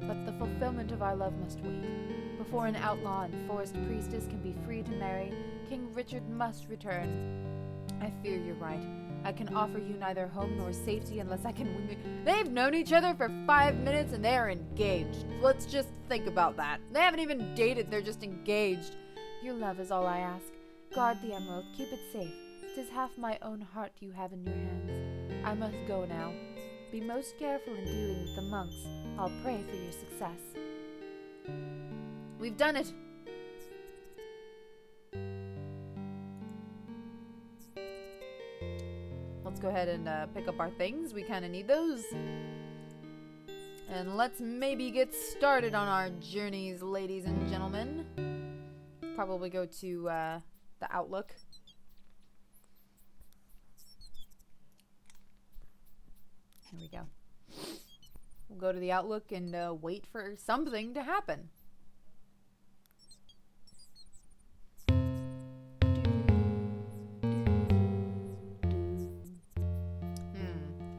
But the fulfillment of our love must wait. Before an outlaw and forest priestess can be free to marry, King Richard must return. I fear you're right. I can offer you neither home nor safety unless I can win you. They've known each other for 5 minutes and they are engaged. Let's just think about that. They haven't even dated, they're just engaged. Your love is all I ask. Guard the emerald, keep it safe. 'Tis half my own heart you have in your hands. I must go now. Be most careful in dealing with the monks. I'll pray for your success. We've done it! Let's go ahead and pick up our things. We kind of need those. And let's maybe get started on our journeys, ladies and gentlemen. Probably go to the Outlook. Here we go. We'll go to the Outlook and wait for something to happen.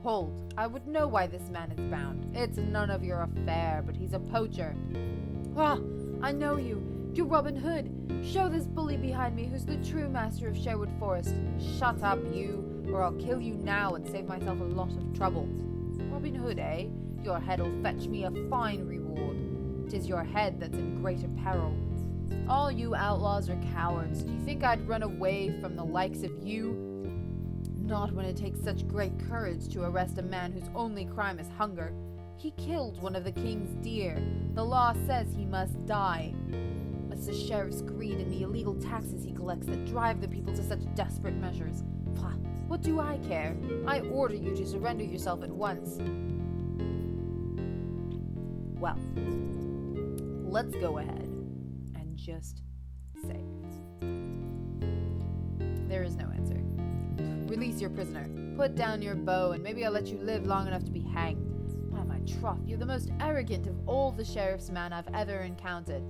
Hold. I would know why this man is bound. It's none of your affair, but he's a poacher. Ah, I know you. You're Robin Hood. Show this bully behind me who's the true master of Sherwood Forest. Shut up, you, or I'll kill you now and save myself a lot of trouble. Robin Hood, eh? Your head'll fetch me a fine reward. 'Tis your head that's in greater peril. All you outlaws are cowards. Do you think I'd run away from the likes of you? Not when it takes such great courage to arrest a man whose only crime is hunger. He killed one of the king's deer. The law says he must die. It's the sheriff's greed and the illegal taxes he collects that drive the people to such desperate measures. Pah, what do I care? I order you to surrender yourself at once. Well, let's go ahead and just save. There is no answer. Release your prisoner. Put down your bow, and maybe I'll let you live long enough to be hanged. By my troth, you're the most arrogant of all the sheriff's men I've ever encountered.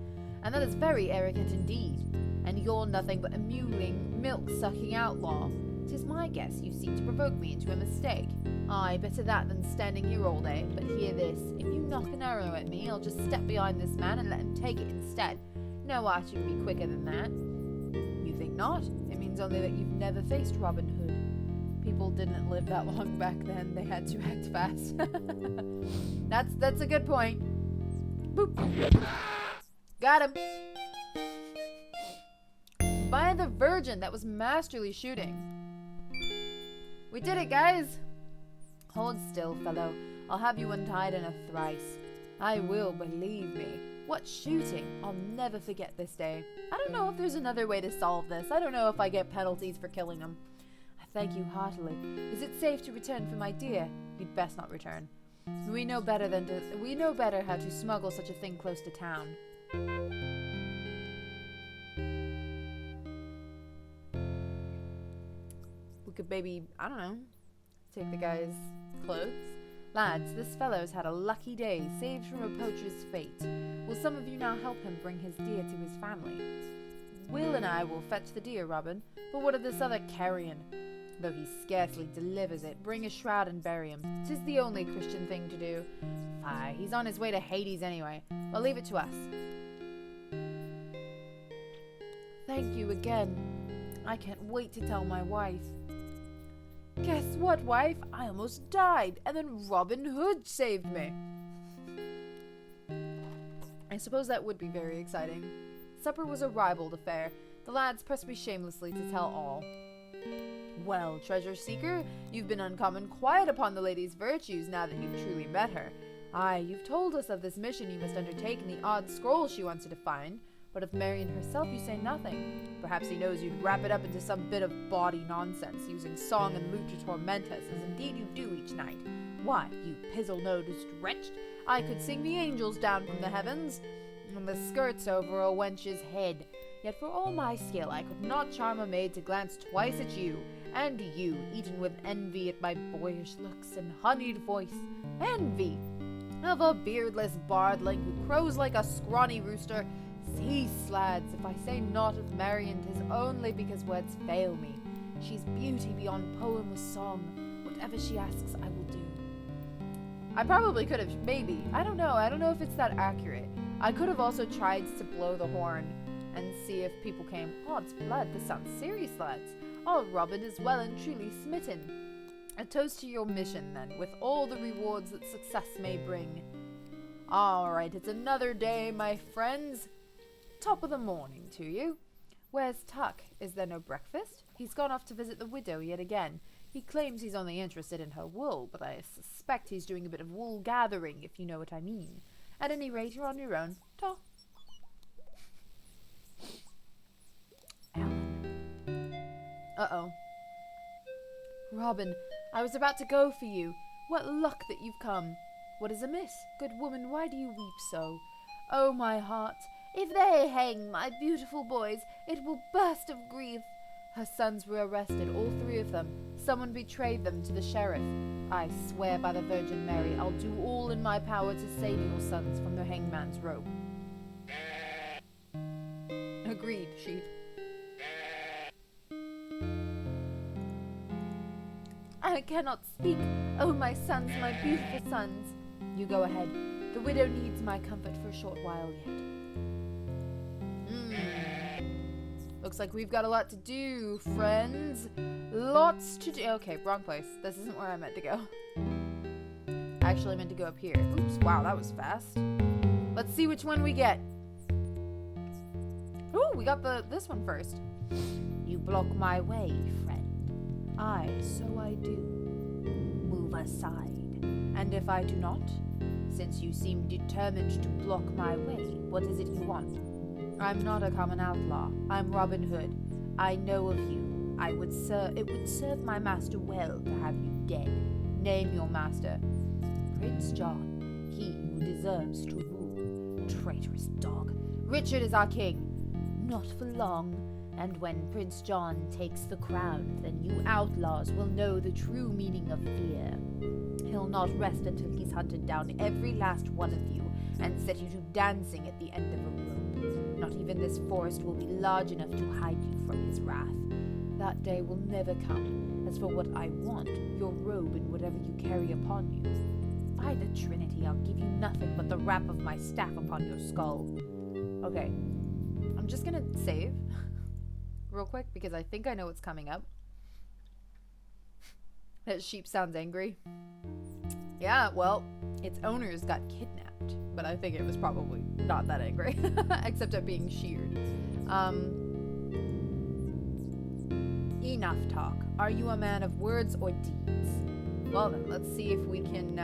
And that is very arrogant indeed. And you're nothing but a mewling, milk-sucking outlaw. 'Tis my guess you seek to provoke me into a mistake. Aye, better that than standing here all day. But hear this, if you knock an arrow at me, I'll just step behind this man and let him take it instead. No archer can be quicker than that. You think not? It means only that you've never faced Robin Hood. People didn't live that long back then. They had to act fast. That's a good point. Boop. Got him. By the Virgin, that was masterly shooting. We did it, guys. Hold still, fellow. I'll have you untied in a thrice. I will, believe me. What shooting! I'll never forget this day. I don't know if there's another way to solve this. I don't know if I get penalties for killing him. I thank you heartily. Is it safe to return for my dear? You'd best not return. We know better how to smuggle such a thing close to town. We could maybe, I don't know, take the guy's clothes. Lads, this fellow's had a lucky day, saved from a poacher's fate. Will some of you now help him bring his deer to his family? Will and I will fetch the deer, Robin, but what of this other carrion? Though he scarcely delivers it, bring a shroud and bury him. 'Tis the only Christian thing to do. Aye, he's on his way to Hades anyway. Well, leave it to us. Thank you again. I can't wait to tell my wife. Guess what, wife? I almost died, and then Robin Hood saved me. I suppose that would be very exciting. Supper was a ribald affair. The lads pressed me shamelessly to tell all. Well, treasure seeker, you've been uncommon quiet upon the lady's virtues now that you've truly met her. Aye, you've told us of this mission you must undertake and the odd scroll she wants you to find, but of Marian herself you say nothing. Perhaps he knows you'd wrap it up into some bit of bawdy nonsense, using song and lute to torment us, as indeed you do each night. Why, you pizzle-nosed wretch, I could sing the angels down from the heavens, and the skirts over a wench's head. Yet for all my skill, I could not charm a maid to glance twice at you, and you, eaten with envy at my boyish looks and honeyed voice. Envy! Of a beardless bardling who crows like a scrawny rooster. Cease, lads, if I say naught of Marian, 'tis only because words fail me. She's beauty beyond poem or song. Whatever she asks, I will do. I probably could have, maybe. I don't know if it's that accurate. I could have also tried to blow the horn and see if people came. Odds blood, this sounds serious, lads. Our Robin is well and truly smitten. A toast to your mission, then, with all the rewards that success may bring. All right, it's another day, my friends. Top of the morning to you. Where's Tuck? Is there no breakfast? He's gone off to visit the widow yet again. He claims he's only interested in her wool, but I suspect he's doing a bit of wool gathering, if you know what I mean. At any rate, you're on your own. Ta. Alan. Uh-oh. Robin, I was about to go for you. What luck that you've come. What is amiss? Good woman, why do you weep so? Oh, my heart, if they hang my beautiful boys, it will burst of grief. Her sons were arrested, all three of them. Someone betrayed them to the sheriff. I swear by the Virgin Mary, I'll do all in my power to save your sons from the hangman's rope. Agreed, sheep. I cannot speak. Oh, my sons, my beautiful sons. You go ahead. The widow needs my comfort for a short while yet. Looks like we've got a lot to do, friends. Lots to do. Okay, wrong place. This isn't where I meant to go. I actually meant to go up here. Oops, wow, that was fast. Let's see which one we get. Ooh, we got this one first. You block my way, friend. Aye, so I do. Move aside. And if I do not, since you seem determined to block my way, what is it you want? I'm not a common outlaw. I'm Robin Hood. I know of you. It would serve my master well to have you dead. Name your master. Prince John, he who deserves to rule. Traitorous dog. Richard is our king. Not for long. And when Prince John takes the crown, then you outlaws will know the true meaning of fear. He'll not rest until he's hunted down every last one of you and set you to dancing at the end of a rope. Not even this forest will be large enough to hide you from his wrath. That day will never come. As for what I want, your robe and whatever you carry upon you, by the Trinity, I'll give you nothing but the wrap of my staff upon your skull. Okay, I'm just gonna save real quick because I think I know what's coming up. That sheep sounds angry. Yeah, well, its owners got kidnapped, but I think it was probably not that angry, except at being sheared. Enough talk. Are you a man of words or deeds? Well then, let's see if we can,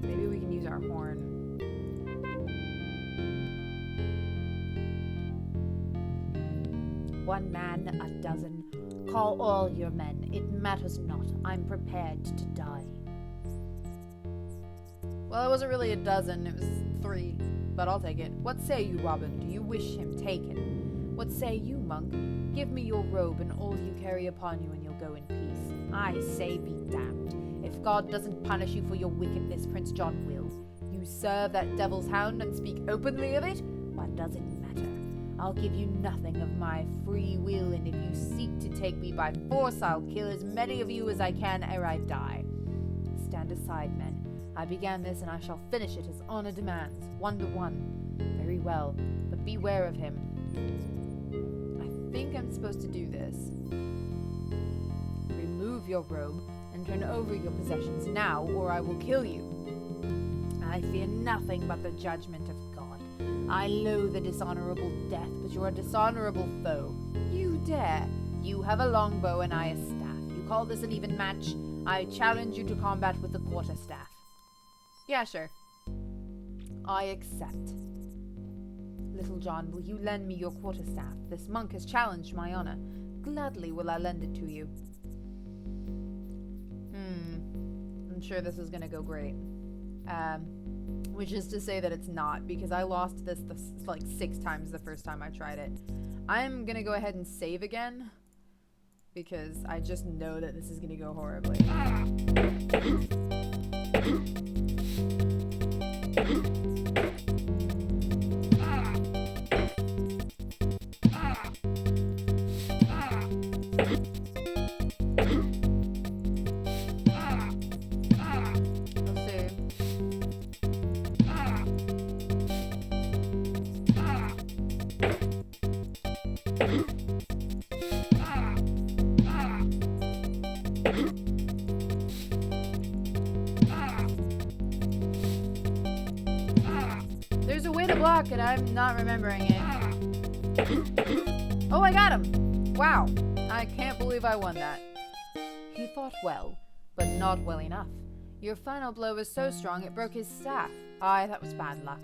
maybe we can use our horn. One man, a dozen. Call all your men. It matters not. I'm prepared to die. Well, it wasn't really a dozen. It was 3. But I'll take it. What say you, Robin? Do you wish him taken? What say you, monk? Give me your robe and all you carry upon you, and you'll go in peace. I say be damned. If God doesn't punish you for your wickedness, Prince John will. You serve that devil's hound and speak openly of it? What does it matter? I'll give you nothing of my free will, and if you seek to take me by force, I'll kill as many of you as I can ere I die. Stand aside, men. I began this, and I shall finish it as honor demands, 1 to 1. Very well, but beware of him. I think I'm supposed to do this. Remove your robe and turn over your possessions now, or I will kill you. I fear nothing but the judgment of God. I loathe a dishonorable death, but you're a dishonorable foe. You dare. You have a longbow and I a staff. You call this an even match? I challenge you to combat with the quarterstaff. Yeah, sure. I accept. Little John, will you lend me your quarterstaff? This monk has challenged my honor. Gladly will I lend it to you. I'm sure this is gonna go great. Which is to say that it's not, because I lost this like 6 times the first time I tried it. I'm gonna go ahead and save again, because I just know that this is gonna go horribly. There's a way to block and I'm not remembering it. Oh, I got him! Wow, I can't believe I won that. He fought well, but not well enough. Your final blow was so strong it broke his staff. Aye, that was bad luck.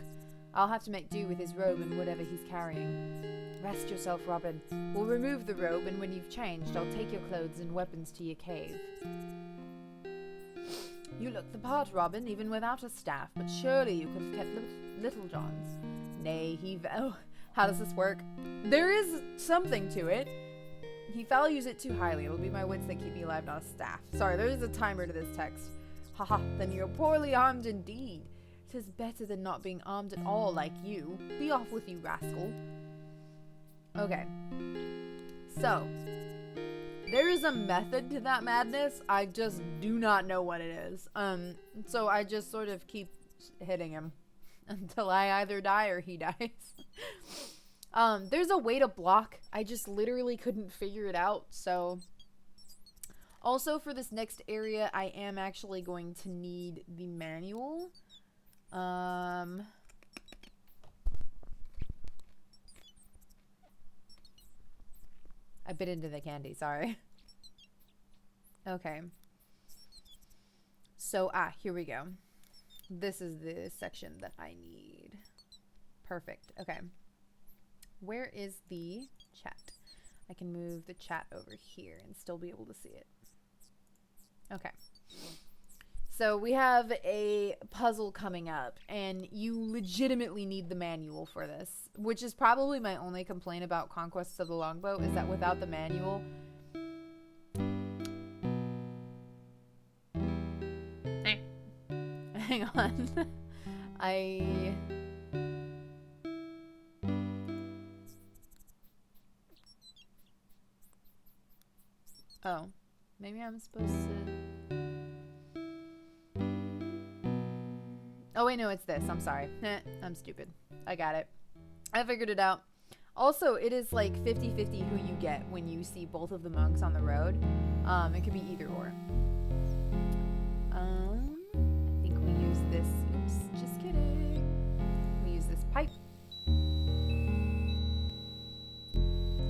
I'll have to make do with his robe and whatever he's carrying. Rest yourself, Robin. We'll remove the robe, and when you've changed, I'll take your clothes and weapons to your cave. You look the part, Robin, even without a staff, but surely you could have kept Little John's. Nay, oh, how does this work? There is something to it. He values it too highly. It'll be my wits that keep me alive, not a staff. Sorry, there is a timer to this text. Haha, then you're poorly armed indeed. 'Tis better than not being armed at all like you. Be off with you, rascal. Okay. So, there is a method to that madness. I just do not know what it is. So I just sort of keep hitting him until I either die or he dies. There's a way to block. I just literally couldn't figure it out. So, also for this next area, I am actually going to need the manual. I bit into the candy, sorry. Okay. So, here we go. This is the section that I need. Perfect. Okay. Where is the chat? I can move the chat over here and still be able to see it. Okay. So we have a puzzle coming up, and you legitimately need the manual for this, which is probably my only complaint about Conquests of the Longbow, is that without the manual... Hang on. Oh. Maybe I'm supposed to... Oh, wait, no, it's this. I'm sorry. I'm stupid. I got it. I figured it out. Also, it is like 50-50 who you get when you see both of the monks on the road. It could be either or. I think we use this. Oops, just kidding. We use this pipe.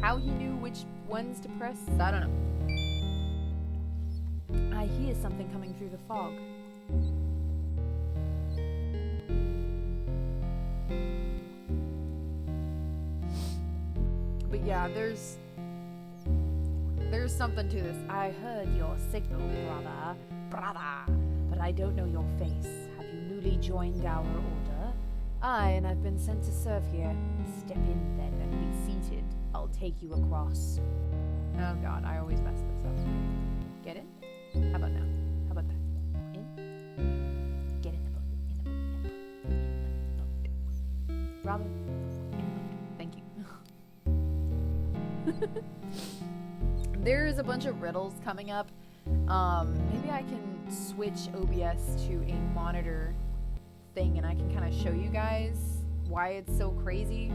How he knew which ones to press, I don't know. I hear something coming through the fog. But yeah, there's something to this. I heard your signal, brother, but I don't know your face. Have you newly joined our order? Aye, and I've been sent to serve here. Step in then and be seated. I'll take you across. Oh god, I always mess this up. Get in? How about now? How about that? In? Get in the boat. In the boat. Robin? In the boat. Thank you. There's a bunch of riddles coming up. Maybe I can switch OBS to a monitor thing and I can kind of show you guys why it's so crazy.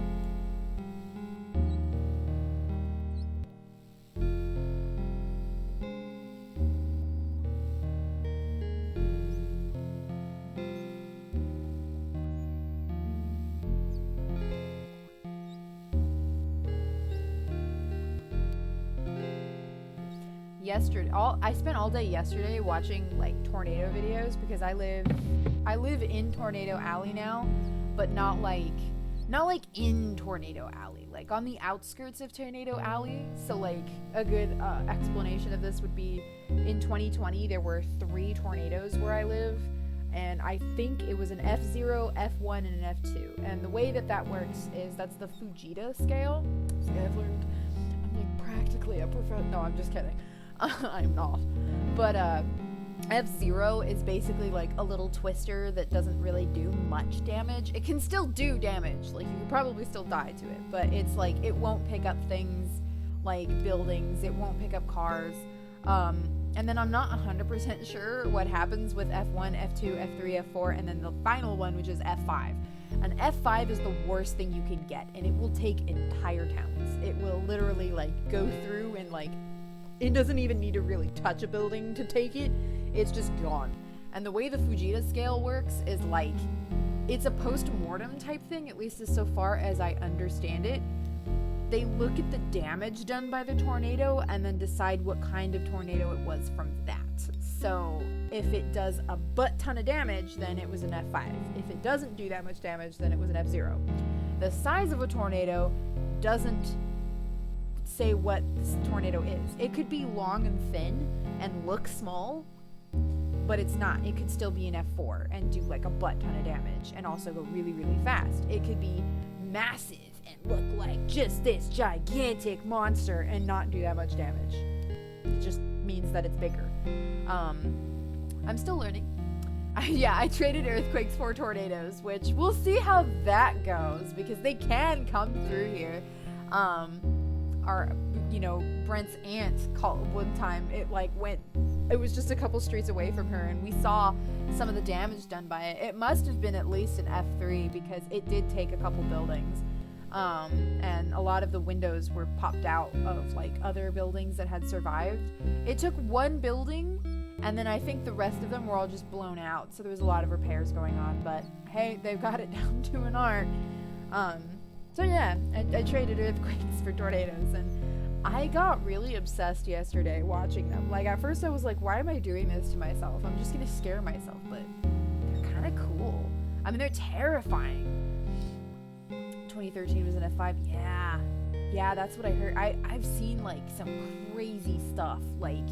I spent all day yesterday watching like tornado videos because I live in Tornado Alley now, but not like in Tornado Alley, like on the outskirts of Tornado Alley. So like a good explanation of this would be in 2020 there were 3 tornadoes where I live, and I think it was an F0, F1, and an F2. And the way that works is that's the Fujita scale. So I've learned, I'm like practically a professional. No, I'm just kidding. I'm not. But F0 is basically like a little twister that doesn't really do much damage. It can still do damage, like you could probably still die to it, but it's like it won't pick up things like buildings, it won't pick up cars. And then I'm not 100% sure what happens with F1, F2, F3, F4, and then the final one, which is F5. And F5 is the worst thing you can get, and it will take entire towns. It will literally like go through and like it doesn't even need to really touch a building to take it. It's just gone. And the way the Fujita scale works is like, it's a post-mortem type thing, at least as so far as I understand it. They look at the damage done by the tornado and then decide what kind of tornado it was from that. So if it does a butt ton of damage, then it was an F5. If it doesn't do that much damage, then it was an F0. The size of a tornado doesn't say what this tornado is. It could be long and thin and look small, but it's not. It could still be an F4 and do like a butt ton of damage and also go really, really fast. It could be massive and look like just this gigantic monster and not do that much damage. It just means that it's bigger. I'm still learning. I traded earthquakes for tornadoes, which we'll see how that goes because they can come through here. Brent's aunt called one time. It was just a couple streets away from her, and we saw some of the damage done by it. It must have been at least an F3 because it did take a couple buildings, and a lot of the windows were popped out of like other buildings that had survived. It took one building, and then I think the rest of them were all just blown out, so there was a lot of repairs going on, but hey, they've got it down to an art. So yeah, I traded earthquakes for tornadoes, and I got really obsessed yesterday watching them. Like, at first I was like, why am I doing this to myself? I'm just gonna scare myself, but they're kind of cool. I mean, they're terrifying. 2013 was an F5. Yeah, that's what I heard. I've seen, like, some crazy stuff. Like,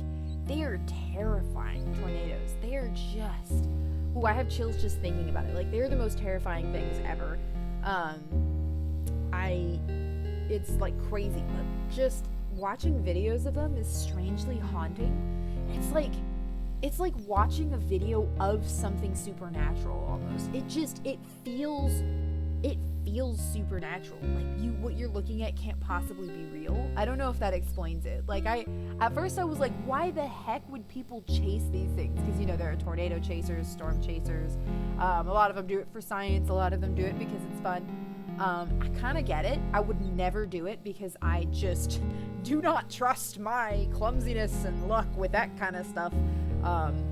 they are terrifying tornadoes. They are just... Ooh, I have chills just thinking about it. Like, they're the most terrifying things ever. It's like crazy, but just watching videos of them is strangely haunting. It's like watching a video of something supernatural almost. It feels it feels supernatural. Like, what you're looking at can't possibly be real. I don't know if that explains it. Like, at first I was like, why the heck would people chase these things? Because, you know, there are tornado chasers, storm chasers. A lot of them do it for science. A lot of them do it because it's fun. I kind of get it. I would never do it because I just do not trust my clumsiness and luck with that kind of stuff.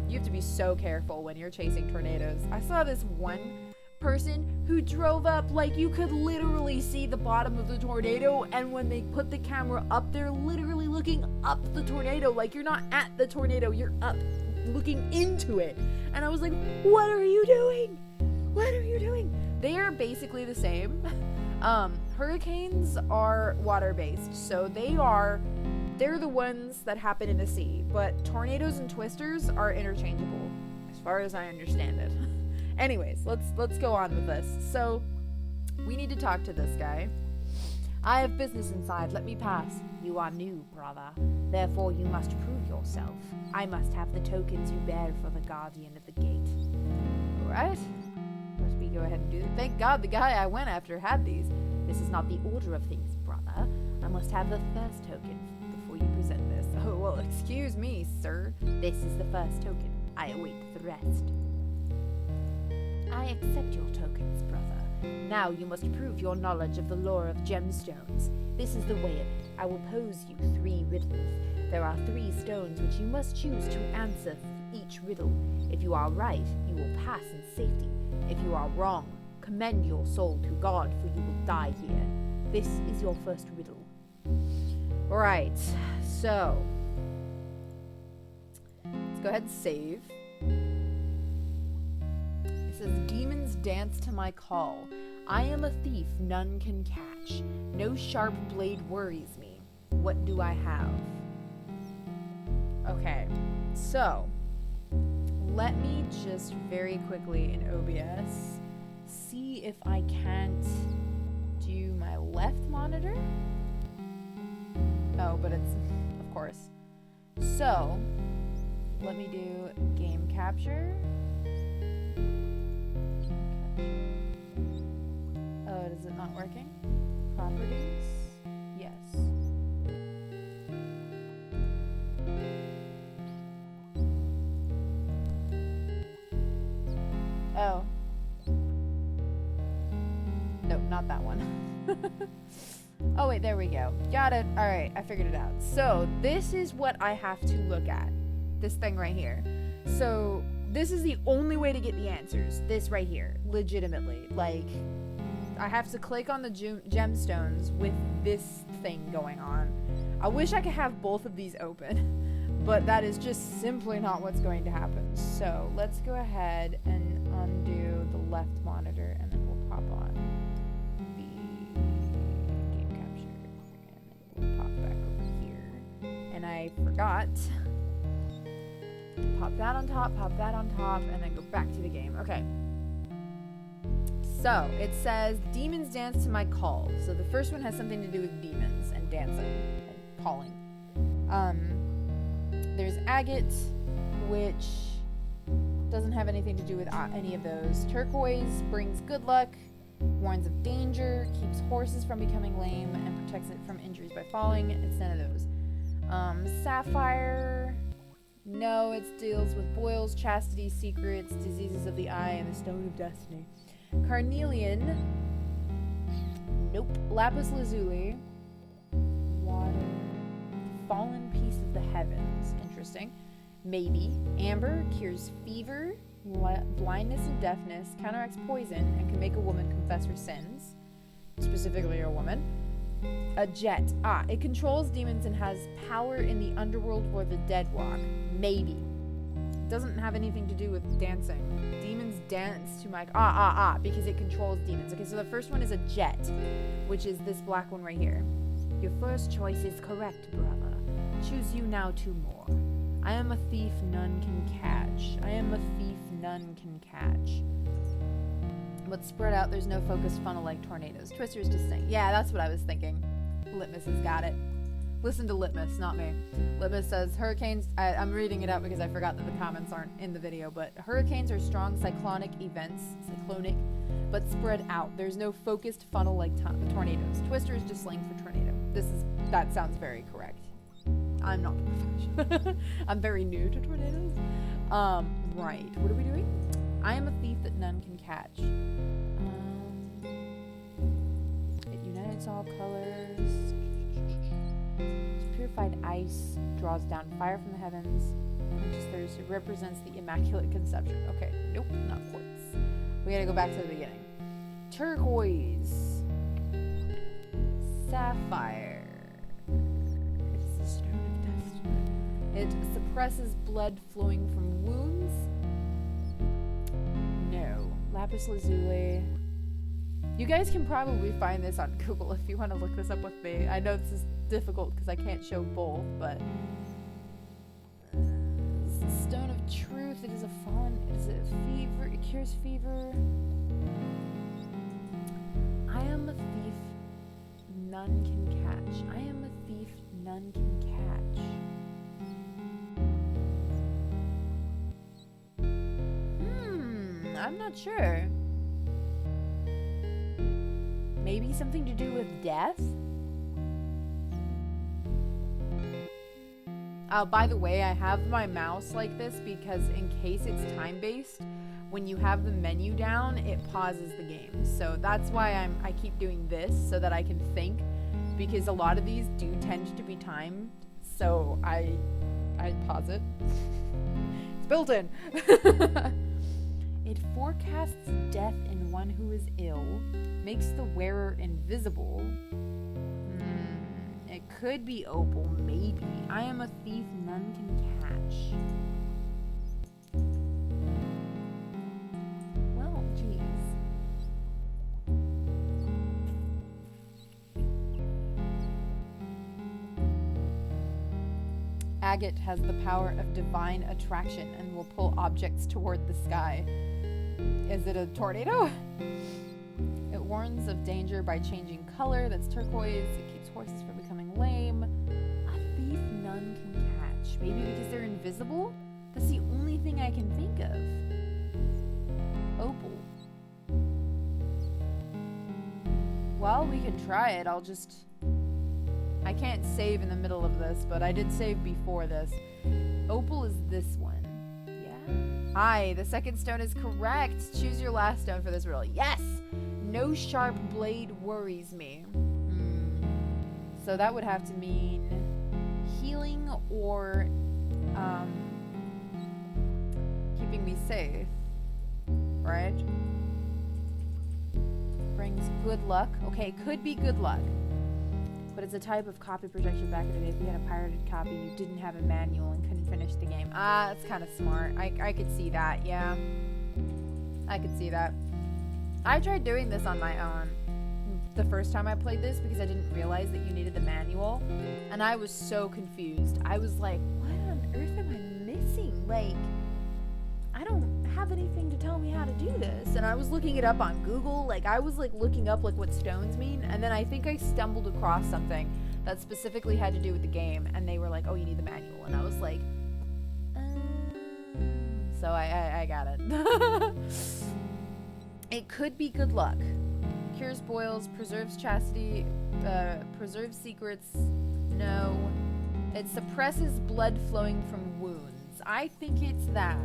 You have to be so careful when you're chasing tornadoes. I saw this one person who drove up, like, you could literally see the bottom of the tornado, and when they put the camera up, they're literally looking up the tornado. Like, you're not at the tornado, you're up looking into it. And I was like, what are you doing? What are you doing? They are basically the same. Hurricanes are water-based, so they're the ones that happen in the sea, but tornadoes and twisters are interchangeable, as far as I understand it. Anyways, let's go on with this. So, we need to talk to this guy. I have business inside. Let me pass. You are new, brother. Therefore, you must prove yourself. I must have the tokens you bear for the guardian of the gate. Alright. Let me go ahead and do that. Thank God the guy I went after had these. This is not the order of things, brother. I must have the first token before you present this. Oh, well, excuse me, sir. This is the first token. I await the rest. I accept your tokens, brother. Now you must prove your knowledge of the lore of gemstones. This is the way of it. I will pose you 3 riddles. There are 3 stones which you must choose to answer each riddle. If you are right, you will pass in safety. If you are wrong, commend your soul to God, for you will die here. This is your first riddle. Alright, so let's go ahead and save. It says, demons dance to my call. I am a thief none can catch. No sharp blade worries me. What do I have? Okay, so let me just very quickly in OBS see if I can't do my left monitor. Oh, but it's, of course. So, let me do game capture. Oh, is it not working? Properties? Yes. Oh. Nope, not that one. Oh, wait, there we go. Got it. All right, I figured it out. So this is what I have to look at. This thing right here. So this is the only way to get the answers. This right here. Legitimately. Like, I have to click on the gemstones with this thing going on. I wish I could have both of these open, but that is just simply not what's going to happen. So let's go ahead and undo the left monitor, and then we'll pop on the game capture, and then we'll pop back over here. And I forgot. Pop that on top, and then go back to the game. Okay. So, it says, demons dance to my call. So the first one has something to do with demons and dancing and calling. There's agate, which doesn't have anything to do with any of those. Turquoise brings good luck, warns of danger, keeps horses from becoming lame, and protects it from injuries by falling. It's none of those. Sapphire, no, it deals with boils, chastity, secrets, diseases of the eye, and the stone of destiny. Carnelian, nope. Lapis lazuli, water, fallen piece of the heavens, interesting. Maybe. Amber cures fever, blindness and deafness, counteracts poison, and can make a woman confess her sins, specifically a woman. A jet, it controls demons and has power in the underworld where the dead walk. Maybe. Doesn't have anything to do with dancing. Demons dance to my because it controls demons. Okay, so the first one is a jet, which is this black one right here. Your first choice is correct, brother. Choose you now 2 more. I am a thief none can catch. I am a thief none can catch. But spread out, there's no focused funnel like tornadoes. Twisters distinct. Yeah, that's what I was thinking. Litmus has got it. Listen to Litmus, not me. Litmus says, hurricanes, I'm reading it out because I forgot that the comments aren't in the video, but hurricanes are strong cyclonic events, but spread out. There's no focused funnel like tornadoes. Twister is just slang for tornado. That sounds very correct. I'm not the professional. I'm very new to tornadoes. Right, what are we doing? I am a thief that none can catch. It unites all colors. Purified ice draws down fire from the heavens. It represents the Immaculate Conception. Okay, nope, not quartz. We gotta go back to the beginning. Turquoise. Sapphire. It is the stone of destiny. It suppresses blood flowing from wounds. No. Lapis lazuli. You guys can probably find this on Google if you want to look this up with me. I know this is difficult because I can't show both, but Stone of Truth. It is a fallen. Is it fever? It cures fever. I am a thief none can catch. I am a thief none can catch. I'm not sure. Maybe something to do with death? By the way, I have my mouse like this because in case it's time-based, when you have the menu down, it pauses the game. So that's why I keep doing this so that I can think, because a lot of these do tend to be timed. So I pause it. It's built in. It forecasts death in one who is ill, makes the wearer invisible. It could be opal, maybe. I am a thief none can catch. Well, geez. Agate has the power of divine attraction and will pull objects toward the sky. Is it a tornado? It warns of danger by changing color. That's turquoise. It keeps horses from becoming lame. A thief none can catch. Maybe because they're invisible? That's the only thing I can think of. Opal. Well, we can try it. I can't save in the middle of this, but I did save before this. Opal is this one. Yeah. Aye, the second stone is correct. Choose your last stone for this riddle. Yes! No sharp blade worries me. So that would have to mean healing or keeping me safe, right? Brings good luck. Okay, could be good luck. But it's a type of copy protection back in the day. If you had a pirated copy, you didn't have a manual and couldn't finish the game. That's kind of smart. I could see that, yeah. I could see that. I tried doing this on my own the first time I played this because I didn't realize that you needed the manual. And I was so confused. I was like, what on earth am I missing? Like, I don't have anything to tell me how to do this. And I was looking it up on Google. Like, I was like looking up like what stones mean. And then I think I stumbled across something that specifically had to do with the game. And they were like, oh, you need the manual. And I was like, so I got it. It could be good luck. Cures boils, preserves chastity, preserves secrets. No. It suppresses blood flowing from wounds. I think it's that.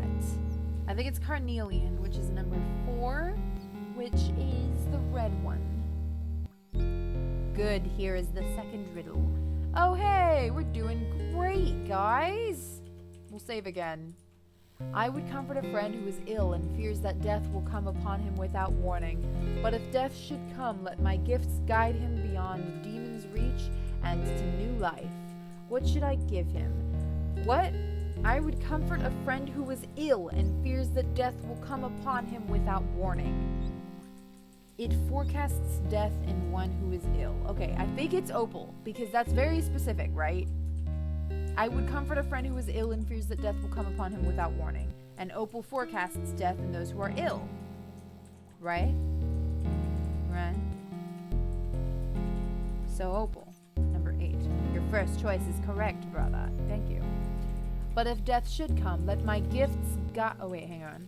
I think it's carnelian, which is number 4, which is the red one. Good, here is the second riddle. Oh hey, we're doing great, guys. We'll save again. I would comfort a friend who is ill and fears that death will come upon him without warning. But if death should come, let my gifts guide him beyond demon's reach and to new life. What should I give him? What? I would comfort a friend who is ill and fears that death will come upon him without warning. It forecasts death in one who is ill. Okay, I think it's opal, because that's very specific, right? I would comfort a friend who is ill and fears that death will come upon him without warning. And opal forecasts death in those who are ill. Right? Right? So opal, number 8. Your first choice is correct, brother. Thank you. But if death should come, let my gifts guide... Oh, wait, hang on.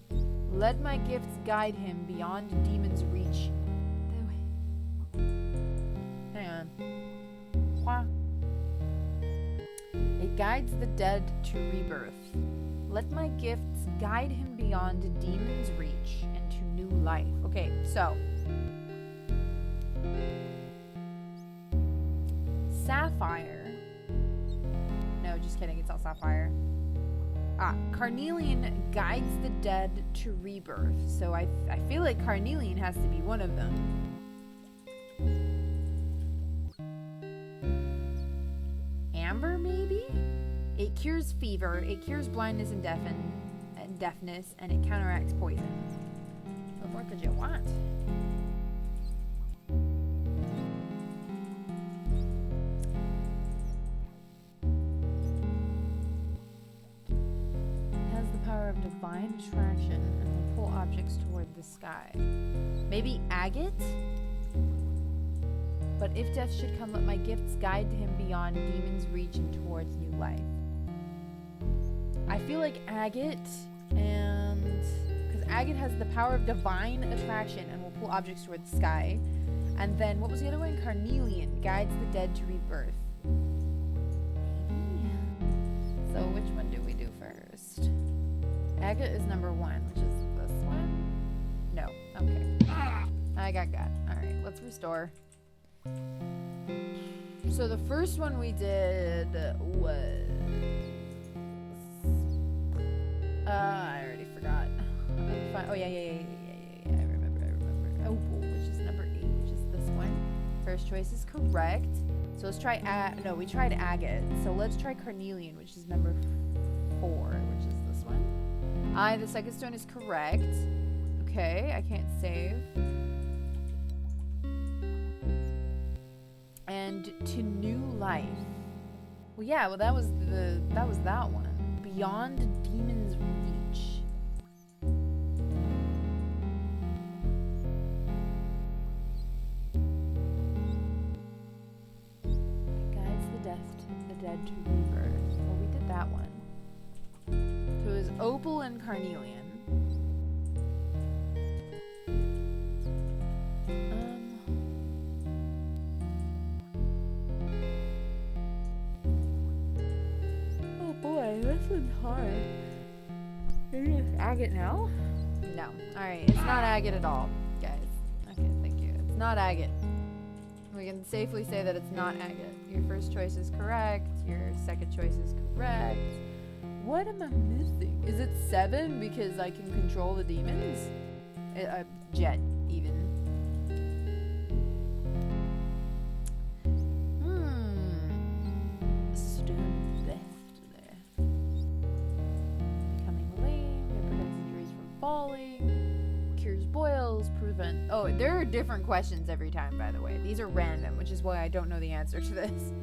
Let my gifts guide him beyond demon's reach. Hang on. What? It guides the dead to rebirth. Let my gifts guide him beyond demon's reach and to new life. Okay, so... Sapphire. No, just kidding. It's not Sapphire. Carnelian guides the dead to rebirth. So I feel like Carnelian has to be one of them. Amber, maybe? It cures fever. It cures blindness and deafness, and it counteracts poison. What more could you want? Of divine attraction and will pull objects toward the sky. Maybe agate? But if death should come, let my gifts guide him beyond demon's reach and towards new life. I feel like agate, and because agate has the power of divine attraction and will pull objects toward the sky. And then what was the other one? Carnelian guides the dead to rebirth. Maybe. So which one do we do first? Agate is number 1, which is this one? No. Okay. I got. Alright, let's restore. So the first one we did was... I already forgot. Oh, yeah. I remember. Opal, which is number 8, which is this one. First choice is correct. So let's try... No, we tried agate. So let's try carnelian, which is number 4, which is this one. The second stone is correct. Okay, I can't save. And to new life. Well, yeah, that was that one. Beyond demon's reach. It guides the dead to rebirth. Well, we did that one. So it was opal and carnelian. Oh boy, this one's hard. Maybe it's agate now? No. Alright, it's not agate at all, guys. Okay, thank you. It's not agate. We can safely say that it's not agate. Your first choice is correct. Your second choice is correct. What am I missing? Is it 7 because I can control the demons? Jet, even. Stone theft there. Becoming lame. It prevents injuries from falling. Cures boils. Prevent... Oh, there are different questions every time, by the way. These are random, which is why I don't know the answer to this.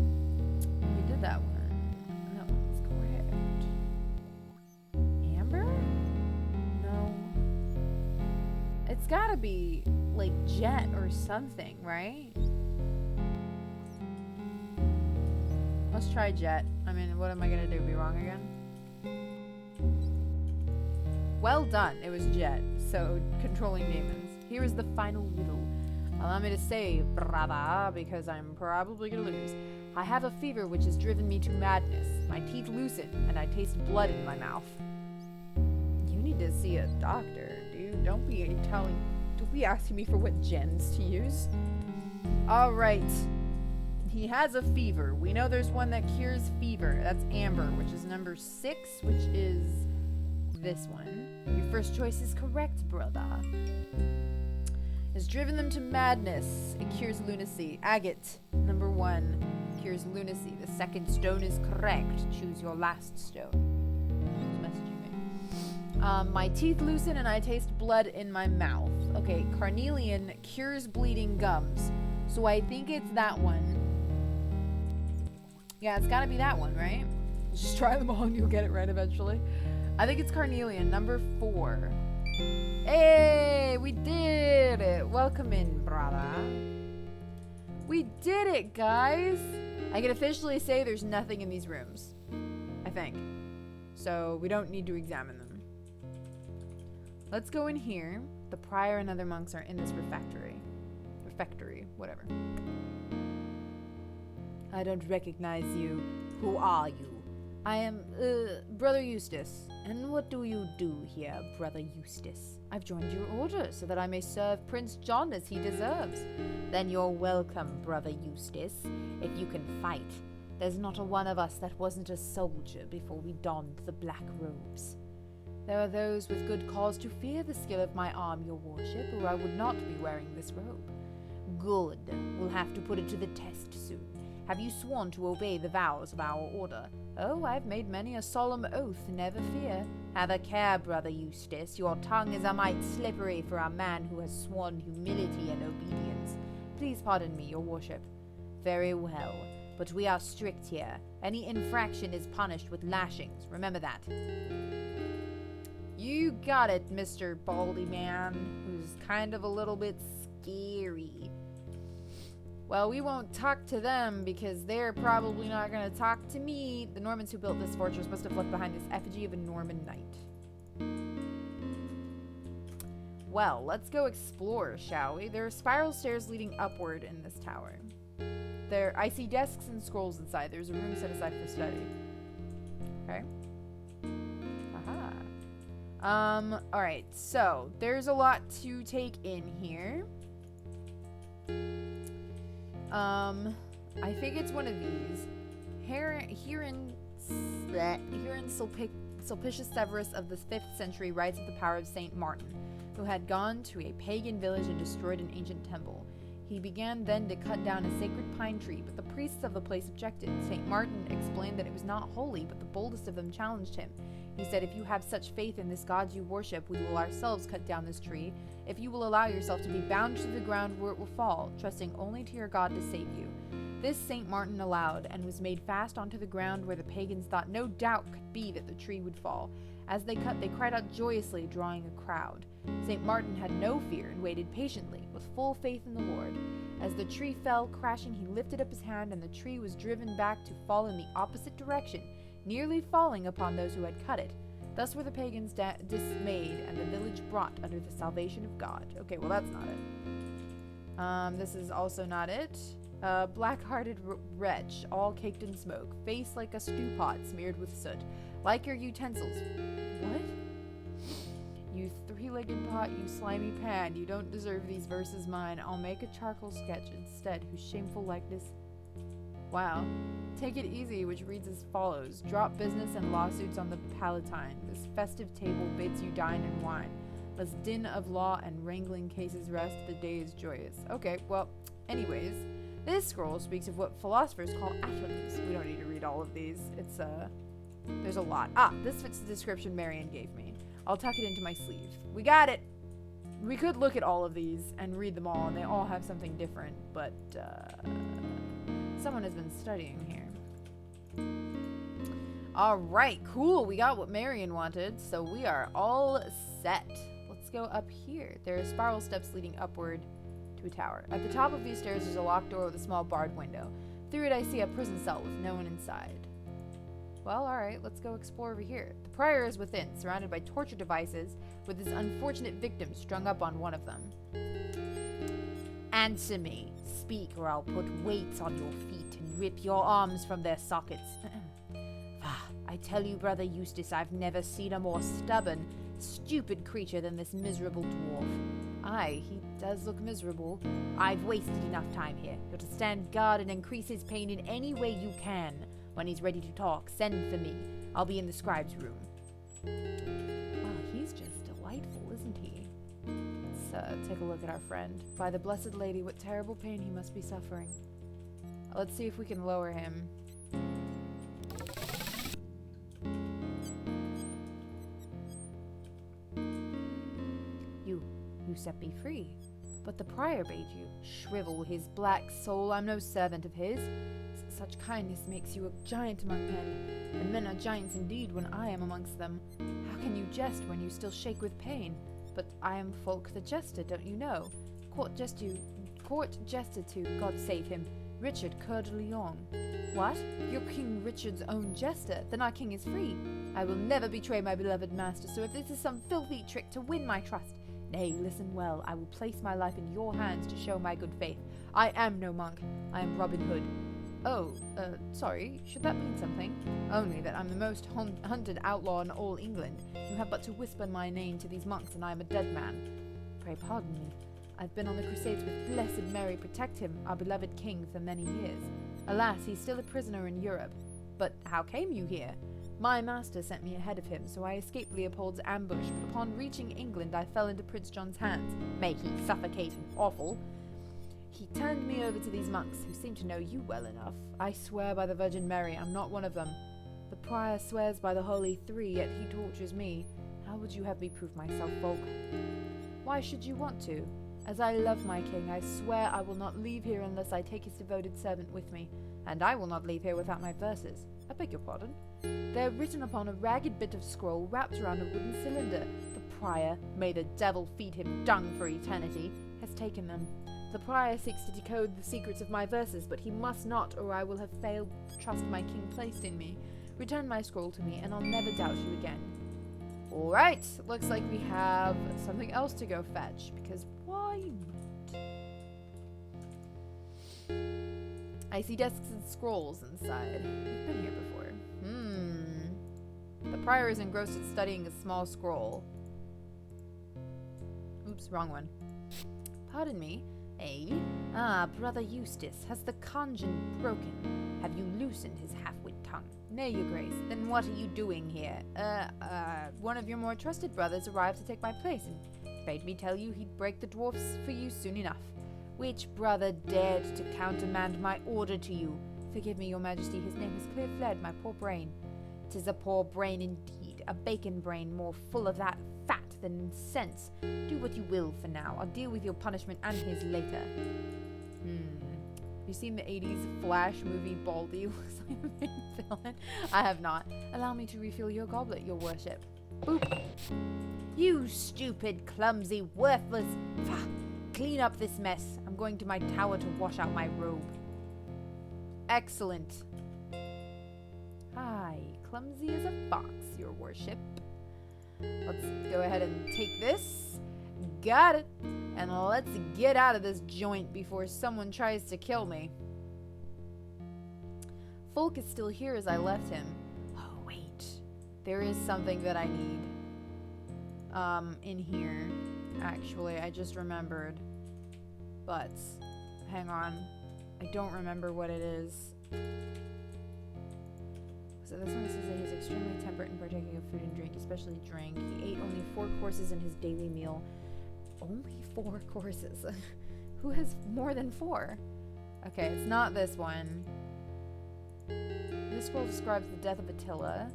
We did that one. It's gotta be, like, jet or something, right? Let's try jet. I mean, what am I gonna do? Be wrong again? Well done. It was jet. So, controlling demons. Here is the final riddle. Allow me to say, brother, because I'm probably gonna lose. I have a fever which has driven me to madness. My teeth loosen, and I taste blood in my mouth. You need to see a doctor. Don't be asking me for what gens to use. Alright. He has a fever. We know there's one that cures fever. That's amber, which is number 6, which is this one. Your first choice is correct, brother. Has driven them to madness. It cures lunacy. Agate, number 1, cures lunacy. The second stone is correct. Choose your last stone. My teeth loosen and I taste blood in my mouth. Okay, carnelian cures bleeding gums. So I think it's that one. Yeah, it's gotta be that one, right? Just try them all and you'll get it right eventually. I think it's carnelian, number 4. Hey, we did it! Welcome in, brother. We did it, guys! I can officially say there's nothing in these rooms. I think. So we don't need to examine them. Let's go in here. The prior and other monks are in this refectory. Refectory, whatever. I don't recognize you. Who are you? I am, Brother Eustace. And what do you do here, Brother Eustace? I've joined your order so that I may serve Prince John as he deserves. Then you're welcome, Brother Eustace, if you can fight. There's not a one of us that wasn't a soldier before we donned the black robes. There are those with good cause to fear the skill of my arm, your worship, or I would not be wearing this robe. Good. We'll have to put it to the test soon. Have you sworn to obey the vows of our order? Oh, I've made many a solemn oath, never fear. Have a care, Brother Eustace. Your tongue is a mite slippery for a man who has sworn humility and obedience. Please pardon me, your worship. Very well, but we are strict here. Any infraction is punished with lashings. Remember that. You got it, Mr. Baldy Man, who's kind of a little bit scary. Well, we won't talk to them because they're probably not going to talk to me. The Normans who built this fortress must have left behind this effigy of a Norman knight. Well, let's go explore, shall we? There are spiral stairs leading upward in this tower. I see desks and scrolls inside. There's a room set aside for study. Okay. Aha. Alright, so there's a lot to take in here. I think it's one of these. Herein Sulpicius Severus of the 5th century writes of the power of Saint Martin, who had gone to a pagan village and destroyed an ancient temple. He began then to cut down a sacred pine tree, but the priests of the place objected. Saint Martin explained that it was not holy, but the boldest of them challenged him. He said, if you have such faith in this God you worship, we will ourselves cut down this tree, if you will allow yourself to be bound to the ground where it will fall, trusting only to your God to save you. This Saint Martin allowed, and was made fast onto the ground where the pagans thought no doubt could be that the tree would fall. As they cut, they cried out joyously, drawing a crowd. Saint Martin had no fear and waited patiently, with full faith in the Lord. As the tree fell crashing, he lifted up his hand, and the tree was driven back to fall in the opposite direction, nearly falling upon those who had cut it. Thus were the pagans dismayed, and the village brought under the salvation of God. Okay, well that's not it. This is also not it. Black-hearted wretch, all caked in smoke, face like a stew pot smeared with soot, like your utensils. What? You three-legged pot, you slimy pan, you don't deserve these verses mine. I'll make a charcoal sketch instead, whose shameful likeness... Wow. Take it easy, which reads as follows. Drop business and lawsuits on the Palatine. This festive table bids you dine and wine. Let's din of law and wrangling cases rest. The day is joyous. Okay, well, anyways, this scroll speaks of what philosophers call atoms. We don't need to read all of these. It's, there's a lot. Ah, this fits the description Marion gave me. I'll tuck it into my sleeve. We got it! We could look at all of these and read them all, and they all have something different, but, someone has been studying here. Alright, cool. We got what Marion wanted, so we are all set. Let's go up here. There are spiral steps leading upward to a tower. At the top of these stairs is a locked door with a small barred window. Through it I see a prison cell with no one inside. Well, alright, let's go explore over here. The prior is within, surrounded by torture devices, with his unfortunate victim strung up on one of them. Answer me. Speak, or I'll put weights on your feet and rip your arms from their sockets. I tell you, Brother Eustace, I've never seen a more stubborn, stupid creature than this miserable dwarf. Aye, he does look miserable. I've wasted enough time here. You're to stand guard and increase his pain in any way you can. When he's ready to talk, send for me. I'll be in the scribe's room. Well, he's just delightful, isn't he? Let's take a look at our friend. By the Blessed Lady, what terrible pain he must be suffering. Let's see if we can lower him. You set me free. But the prior bade you. Shrivel his black soul, I'm no servant of his. Such kindness makes you a giant among men, and men are giants indeed when I am amongst them. How can you jest when you still shake with pain? But I am folk the jester, don't you know? court jester to, God save him, Richard Coeur de Lion. What? You're King Richard's own jester? Then our king is free. I will never betray my beloved master, so if this is some filthy trick to win my trust, nay, listen well, I will place my life in your hands to show my good faith. I am no monk. I am Robin Hood. Oh, sorry, should that mean something? Only that I'm the most hunted outlaw in all England. You have but to whisper my name to these monks and I am a dead man. Pray pardon me. I've been on the crusades with Blessed Mary protect him, our beloved king, for many years. Alas, he's still a prisoner in Europe. But how came you here? My master sent me ahead of him, so I escaped Leopold's ambush, but upon reaching England I fell into Prince John's hands. May he suffocate and awful. He turned me over to these monks, who seem to know you well enough. I swear by the Virgin Mary, I'm not one of them. The prior swears by the Holy Three, yet he tortures me. How would you have me prove myself, Volk? Why should you want to? As I love my king, I swear I will not leave here unless I take his devoted servant with me, and I will not leave here without my verses. I beg your pardon? They're written upon a ragged bit of scroll wrapped around a wooden cylinder. The prior, may the devil feed him dung for eternity, has taken them. The prior seeks to decode the secrets of my verses, but he must not, or I will have failed the trust my king placed in me. Return my scroll to me, and I'll never doubt you again. Alright, looks like we have something else to go fetch, because why not? I see desks and scrolls inside. We've been here before. The prior is engrossed in studying a small scroll. Oops, wrong one. Pardon me. Eh? Ah, Brother Eustace, has the conjun broken? Have you loosened his half-wit tongue? Nay, your grace. Then what are you doing here? One of your more trusted brothers arrived to take my place, and bade me tell you he'd break the dwarfs for you soon enough. Which brother dared to countermand my order to you? Forgive me, your majesty, his name has clear fled, my poor brain. 'Tis a poor brain indeed, a bacon brain more full of that fat than sense. Do what you will for now. I'll deal with your punishment and his later. Have you seen the 80s Flash movie Baldy looks like the main villain? I have not. Allow me to refill your goblet, your worship. Boop. You stupid, clumsy, worthless... Clean up this mess. I'm going to my tower to wash out my robe. Excellent. Hi, clumsy as a fox, your worship. Let's go ahead and take this. Got it. And let's get out of this joint before someone tries to kill me. Folk is still here as I left him. Oh, wait. There is something that I need. In here. Actually, I just remembered. But, hang on. I don't remember what it is. So this one says that he's extremely temperate in partaking of food and drink, especially drink. He ate only 4 courses in his daily meal. Only 4 courses? Who has more than 4? Okay, it's not this one. This scroll describes the death of Attila,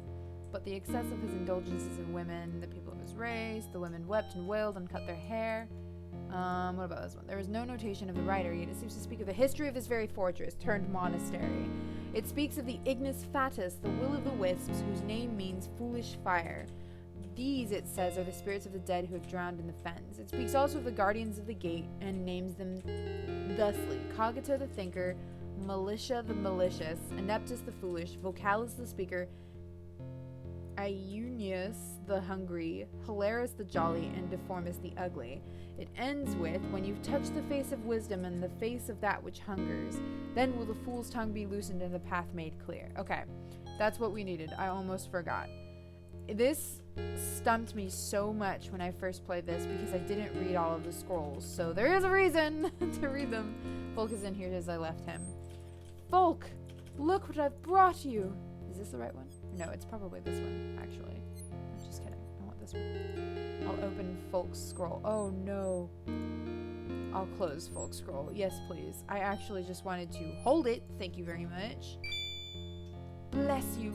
but the excess of his indulgences in women, the people of his race, the women wept and wailed and cut their hair. What about this one? There is no notation of the writer, yet it seems to speak of the history of this very fortress turned monastery. It speaks of the Ignis Fatuus, the will-o'-the-wisps, whose name means foolish fire. These, it says, are the spirits of the dead who have drowned in the fens. It speaks also of the guardians of the gate and names them thusly: Cogita the thinker, Militia the malicious, Ineptus the foolish, Vocalis the speaker, Iunius the hungry, Hilarus the jolly, and Deformus the ugly. It ends with, when you've touched the face of wisdom and the face of that which hungers, then will the fool's tongue be loosened and the path made clear. Okay, that's what we needed. I almost forgot. This stumped me so much when I first played this because I didn't read all of the scrolls, so there is a reason to read them. Folk is in here as I left him. Folk, look what I've brought you. Is this the right one? No, it's probably this one, actually. I'm just kidding. I want this one. I'll open Folk's scroll. Oh, no. I'll close Folk's scroll. Yes, please. I actually just wanted to hold it. Thank you very much. Bless you,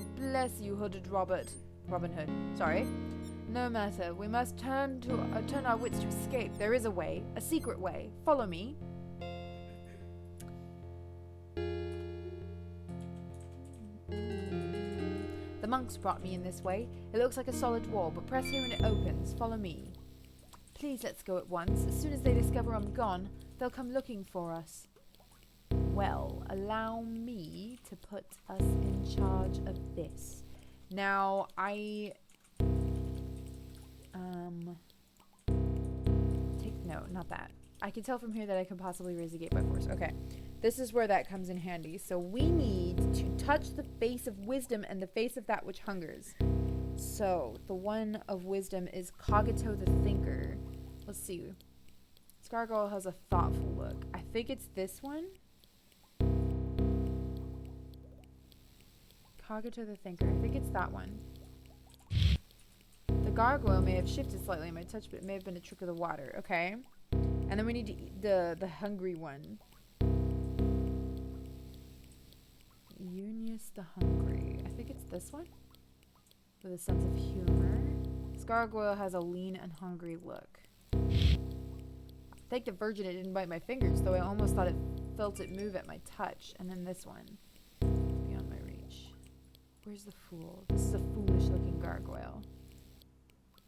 hooded Robin Hood. Sorry. No matter. We must turn our wits to escape. There is a way, a secret way. Follow me. The monks brought me in this way. It looks like a solid wall, but press here and it opens. Follow me. Please let's go at once. As soon as they discover I'm gone, they'll come looking for us. Well, allow me to put us in charge of this. Now, no, not that. I can tell from here that I can possibly raise the gate by force. Okay. This is where that comes in handy. So we need to touch the face of wisdom and the face of that which hungers. So the one of wisdom is Cogito the Thinker. Let's see. This gargoyle has a thoughtful look. I think it's this one. Cogito the Thinker. I think it's that one. The gargoyle may have shifted slightly in my touch, but it may have been a trick of the water. Okay. And then we need to eat the hungry one. Eunice the Hungry. I think it's this one. With a sense of humor. This gargoyle has a lean and hungry look. Thank the Virgin it didn't bite my fingers, though I almost thought it felt it move at my touch. And then this one. Beyond my reach. Where's the fool? This is a foolish looking gargoyle.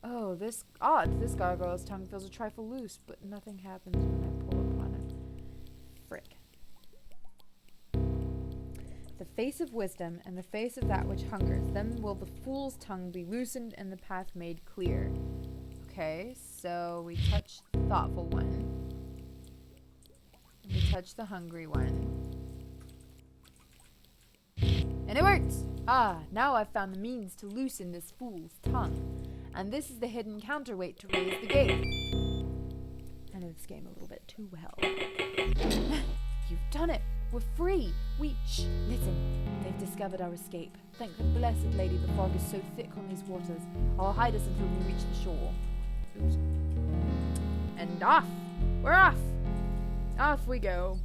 Oh, this odd. This gargoyle's tongue feels a trifle loose, but nothing happens when I pull upon it. Frick. The face of wisdom and the face of that which hungers, then will the fool's tongue be loosened and the path made clear. Okay, so we touch the thoughtful one. And we touch the hungry one. And it worked! Ah, now I've found the means to loosen this fool's tongue. And this is the hidden counterweight to raise the gate. I know this game a little bit too well. You've done it! We're free! Shh! Listen! They've discovered our escape. Thank the blessed lady the fog is so thick on these waters. I'll hide us until we reach the shore. Oops. And off! We're off! Off we go.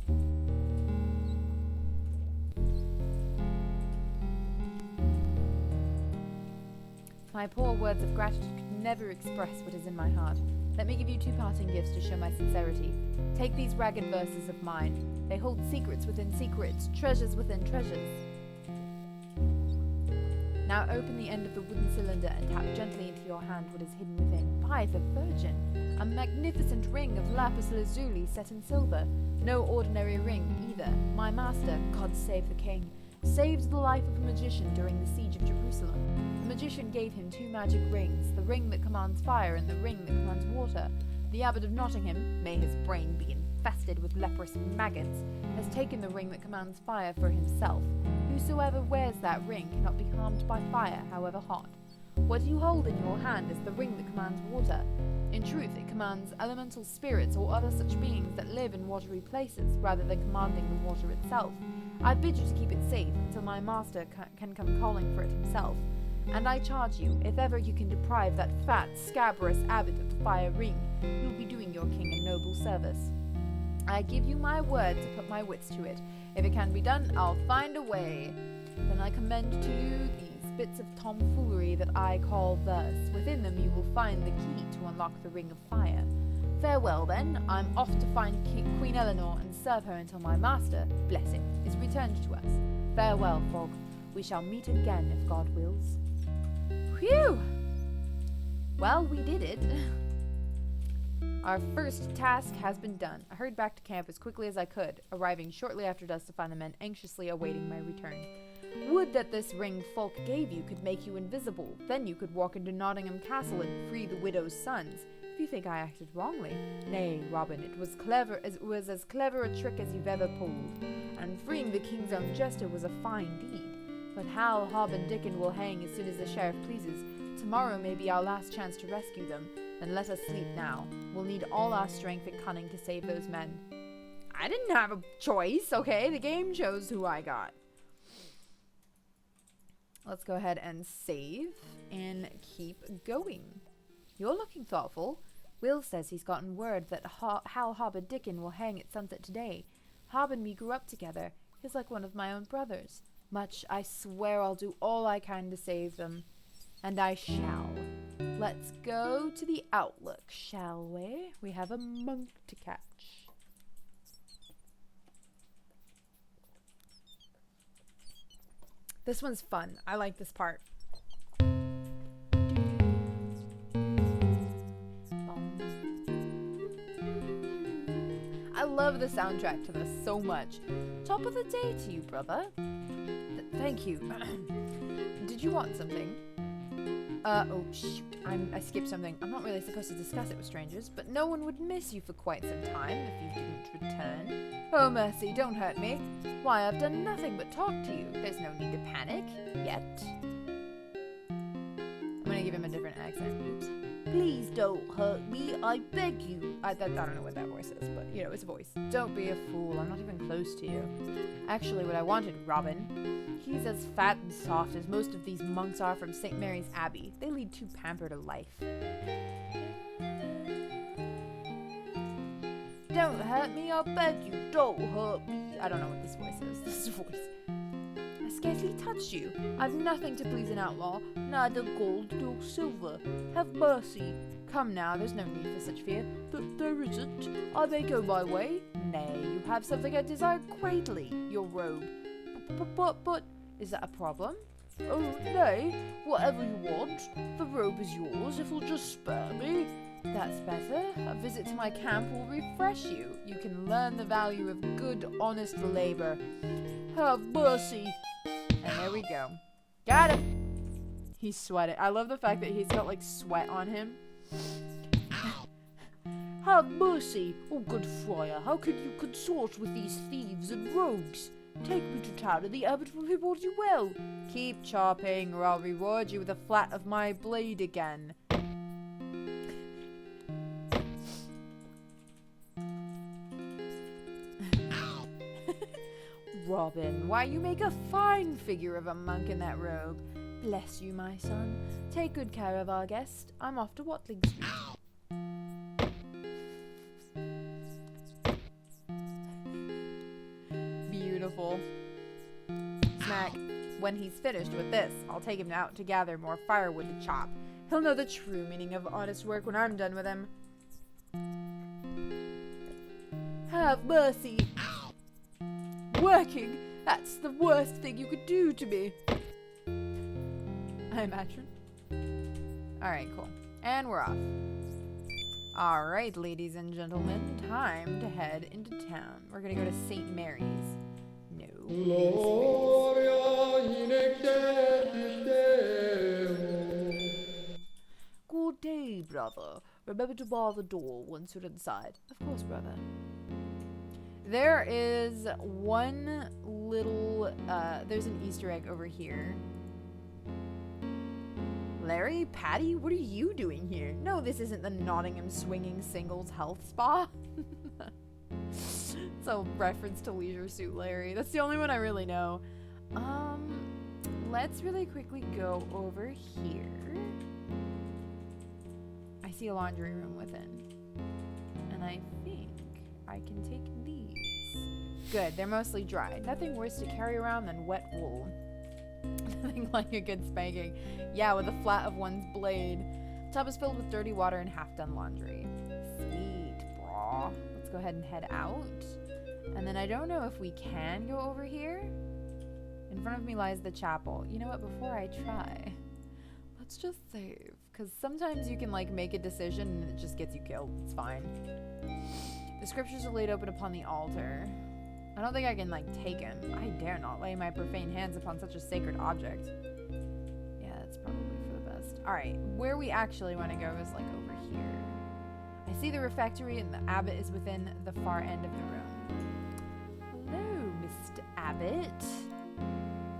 My poor words of gratitude could never express what is in my heart. Let me give you 2 parting gifts to show my sincerity. Take these ragged verses of mine. They hold secrets within secrets, treasures within treasures. Now open the end of the wooden cylinder and tap gently into your hand what is hidden within. By the Virgin! A magnificent ring of lapis lazuli set in silver. No ordinary ring, either. My master, God save the king, saved the life of a magician during the siege of Jerusalem. The magician gave him 2 magic rings, the ring that commands fire and the ring that commands water. The abbot of Nottingham, may his brain be infested with leprous maggots, has taken the ring that commands fire for himself. Whosoever wears that ring cannot be harmed by fire, however hot. What you hold in your hand is the ring that commands water. In truth, it commands elemental spirits or other such beings that live in watery places, rather than commanding the water itself. I bid you to keep it safe until my master can come calling for it himself. And I charge you, if ever you can deprive that fat, scabrous abbot of the fire ring, you'll be doing your king a noble service. I give you my word to put my wits to it. If it can be done, I'll find a way. Then I commend to you these bits of tomfoolery that I call thus. Within them you will find the key to unlock the ring of fire. Farewell, then. I'm off to find Queen Eleanor and serve her until my master, bless him, is returned to us. Farewell, Fog. We shall meet again if God wills. Phew! Well, we did it. Our first task has been done. I hurried back to camp as quickly as I could, arriving shortly after dusk to find the men anxiously awaiting my return. Would that this ring Folk gave you could make you invisible. Then you could walk into Nottingham Castle and free the widow's sons. If you think I acted wrongly. Nay, Robin, it was as clever a trick as you've ever pulled. And freeing the king's own jester was a fine deed. But Hal, Hob, and Dickon will hang as soon as the sheriff pleases. Tomorrow may be our last chance to rescue them. Then let us sleep now. We'll need all our strength and cunning to save those men. I didn't have a choice, okay? The game chose who I got. Let's go ahead and save and keep going. You're looking thoughtful. Will says he's gotten word that Hal, Hob, and Dickon will hang at sunset today. Hob and me grew up together. He's like one of my own brothers. Much, I swear I'll do all I can to save them. And I shall. Let's go to the Outlook, shall we? We have a monk to catch. This one's fun. I like this part. love the soundtrack to this so much. Top of the day to you, brother. Thank you. Did you want something? Oh, shh. I skipped something. I'm not really supposed to discuss it with strangers, but no one would miss you for quite some time if you didn't return. Oh, mercy, don't hurt me. Why, I've done nothing but talk to you. There's no need to panic. Yet. I'm gonna give him a different accent. Oops. Please don't hurt me, I beg you. I don't know what that voice is, but, you know, it's a voice. Don't be a fool, I'm not even close to you. Actually, what I wanted, Robin, he's as fat and soft as most of these monks are from St. Mary's Abbey. They lead too pampered a life. Don't hurt me, I beg you, don't hurt me. I don't know what this voice is. This is a voice. I scarcely touched you. I've nothing to please an outlaw, neither gold nor silver. Have mercy. Come now, there's no need for such fear. There isn't. I may go my way. Nay, you have something I desire greatly, your robe. But, is that a problem? Oh, nay, whatever you want. The robe is yours, if you'll just spare me. That's better. A visit to my camp will refresh you. You can learn the value of good, honest labor. Have mercy. And there we go. Got him! He's sweating. I love the fact that he's got, like, sweat on him. Have mercy, oh good friar. How can you consort with these thieves and rogues? Take me to town, and the abbot will reward you well. Keep chopping, or I'll reward you with the flat of my blade again. Robin, why, you make a fine figure of a monk in that robe. Bless you, my son. Take good care of our guest. I'm off to Watling Street. Beautiful. Smack. When he's finished with this, I'll take him out to gather more firewood to chop. He'll know the true meaning of honest work when I'm done with him. Have mercy. Working? That's the worst thing you could do to me. I imagine. Alright, cool. And we're off. Alright, ladies and gentlemen, time to head into town. We're gonna go to St. Mary's. No. Good day, brother. Remember to bar the door once you're inside. Of course, brother. There is one little, there's an Easter egg over here. Larry, Patty, what are you doing here? No, this isn't the Nottingham Swinging Singles Health Spa. It's a reference to Leisure Suit Larry. That's the only one I really know. Let's really quickly go over here. I see a laundry room within. And I think I can take these. Good, they're mostly dry. Nothing worse to carry around than wet wool. Nothing like a good spanking. Yeah, with the flat of one's blade. The tub is filled with dirty water and half-done laundry. Sweet, brah. Let's go ahead and head out. And then I don't know if we can go over here. In front of me lies the chapel. You know what, before I try, let's just save. Because sometimes you can, like, make a decision and it just gets you killed. It's fine. The scriptures are laid open upon the altar. I don't think I can, like, take him. I dare not lay my profane hands upon such a sacred object. Yeah, that's probably for the best. Alright, where we actually want to go is, like, over here. I see the refectory and the abbot is within the far end of the room. Hello, Mr. Abbot.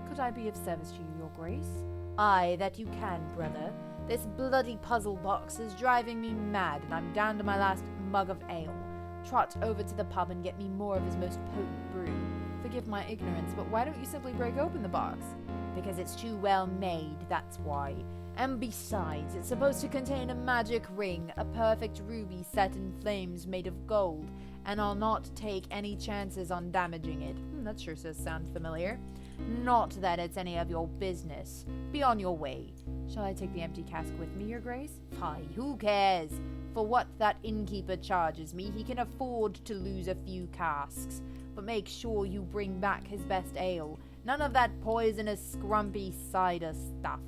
Could I be of service to you, your grace? Aye, that you can, brother. This bloody puzzle box is driving me mad, and I'm down to my last mug of ale. Trot over to the pub and get me more of his most potent brew. Forgive my ignorance, but why don't you simply break open the box? Because it's too well made, that's why. And besides, it's supposed to contain a magic ring, a perfect ruby set in flames made of gold, and I'll not take any chances on damaging it. That sure does sound familiar. Not that it's any of your business. Be on your way. Shall I take the empty cask with me, your grace? Fie, who cares? For what that innkeeper charges me, he can afford to lose a few casks. But make sure you bring back his best ale. None of that poisonous, scrumpy cider stuff.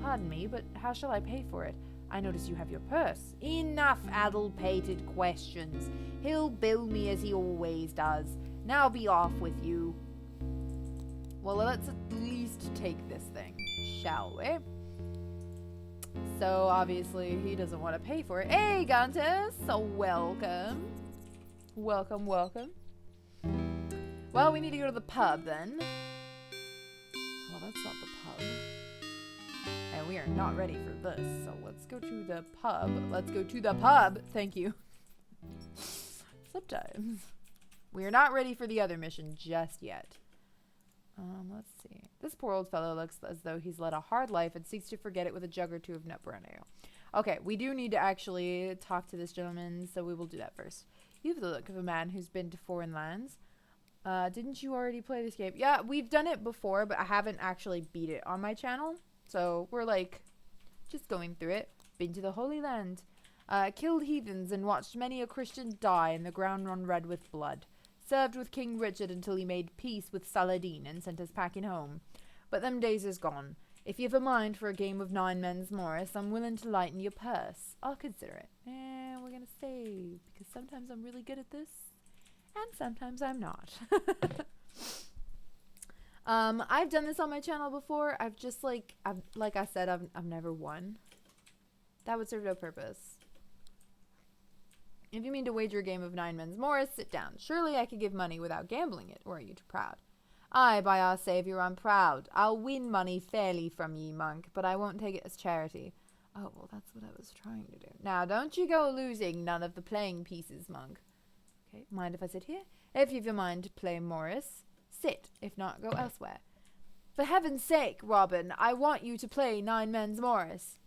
Pardon me, but how shall I pay for it? I notice you have your purse. Enough addle-pated questions. He'll bill me as he always does. Now be off with you. Well, let's at least take this thing, shall we? So, obviously, he doesn't want to pay for it. Hey, Conquests! So, welcome. Welcome, welcome. Well, we need to go to the pub, then. Well, that's not the pub. And we are not ready for this, so let's go to the pub. Let's go to the pub! Thank you. Sometimes. We are not ready for the other mission just yet. Let's see. This poor old fellow looks as though he's led a hard life and seeks to forget it with a jug or two of nut brown ale. Okay, we do need to actually talk to this gentleman, so we will do that first. You have the look of a man who's been to foreign lands. Didn't you already play this game? Yeah, we've done it before, but I haven't actually beat it on my channel. So we're like, just going through it. Been to the Holy Land. Killed heathens and watched many a Christian die and the ground run red with blood. Served with King Richard until he made peace with Saladin and sent us packing home. But them days is gone. If you've a mind for a game of 9 men's Morris, I'm willing to lighten your purse. I'll consider it. And we're gonna save, because sometimes I'm really good at this, and sometimes I'm not. I've done this on my channel before. I've just like I said, I've never won. That would serve no purpose. If you mean to wager a game of 9 men's Morris, sit down. Surely I could give money without gambling it, or are you too proud? Aye, by our Saviour, I'm proud. I'll win money fairly from ye, monk, but I won't take it as charity. Oh, well, that's what I was trying to do. Now, don't you go losing none of the playing pieces, monk. Okay, mind if I sit here? If you've a mind to play Morris, sit. If not, go elsewhere. For heaven's sake, Robin, I want you to play 9 men's Morris.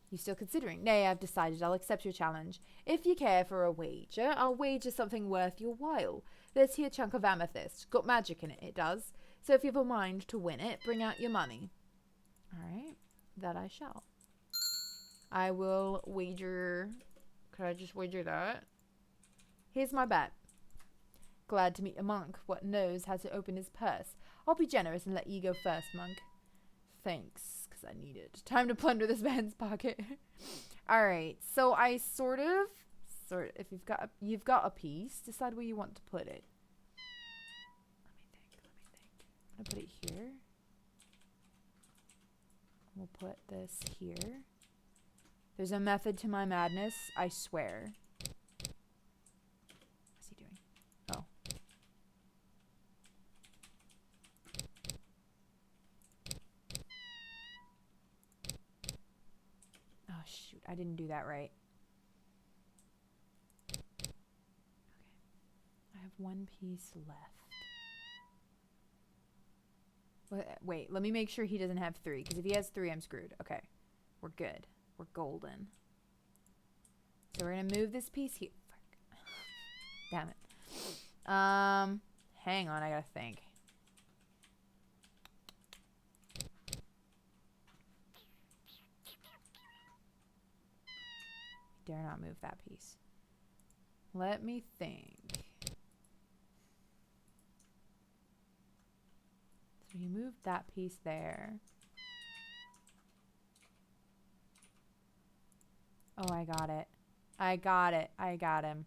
You still considering? Nay, I've decided I'll accept your challenge. If you care for a wager, I'll wager something worth your while. This here chunk of amethyst. Got magic in it, it does. So if you've a mind to win it, bring out your money. Alright, that I shall. I will wager... Could I just wager that? Here's my bet. Glad to meet a monk what knows how to open his purse. I'll be generous and let you go first, monk. Thanks, because I need it. Time to plunder this man's pocket. Alright, so I sort of, if you've got a piece, decide where you want to put it. Let me think. I'm gonna put it here. We'll put this here. There's a method to my madness, I swear. What's he doing? Oh. Oh, shoot. I didn't do that right. Okay. I have one piece left. Wait, let me make sure he doesn't have 3, because if he has 3, I'm screwed. Okay. We're good. We're golden. So we're going to move this piece here. Frick. Damn it. Hang on, I gotta think. Dare not move that piece. Let me think. So you move that piece there. Oh, I got it. I got it. I got him.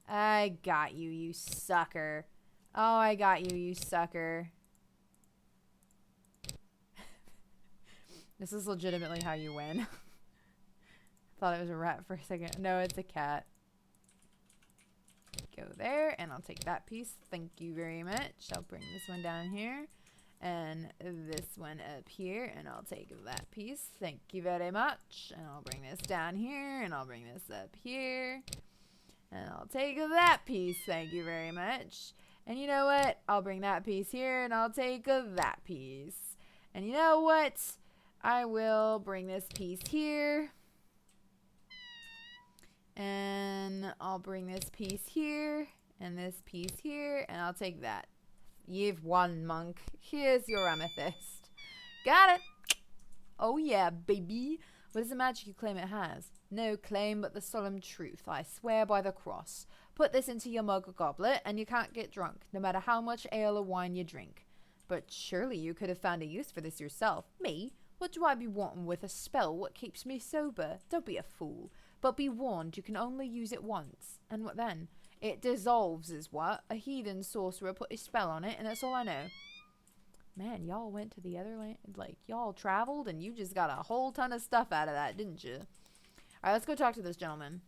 I got you, you sucker. Oh, I got you, you sucker. This is legitimately how you win. Thought it was a rat for a second. No, it's a cat. Go there, and I'll take that piece. Thank you very much. I'll bring this one down here. And this one up here, and I'll take that piece. Thank you very much. And I'll bring this down here, and I'll bring this up here. And I'll take that piece. Thank you very much. And you know what? I'll bring that piece here, and I'll take that piece. And you know what? I will bring this piece here. And I'll bring this piece here, and this piece here, and I'll take that. You've won, monk. Here's your amethyst. Got it. Oh yeah, baby. What is the magic you claim it has? No claim, but the solemn truth. I swear by the cross. Put this into your mug or goblet, and you can't get drunk, no matter how much ale or wine you drink. But surely you could have found a use for this yourself. Me? What do I be wanting with a spell? What keeps me sober? Don't be a fool. But be warned, you can only use it once. And what then? It dissolves is what? A heathen sorcerer put a spell on it, and that's all I know. Man, y'all went to the other land, like, y'all traveled, and you just got a whole ton of stuff out of that, didn't you? Alright, let's go talk to this gentleman.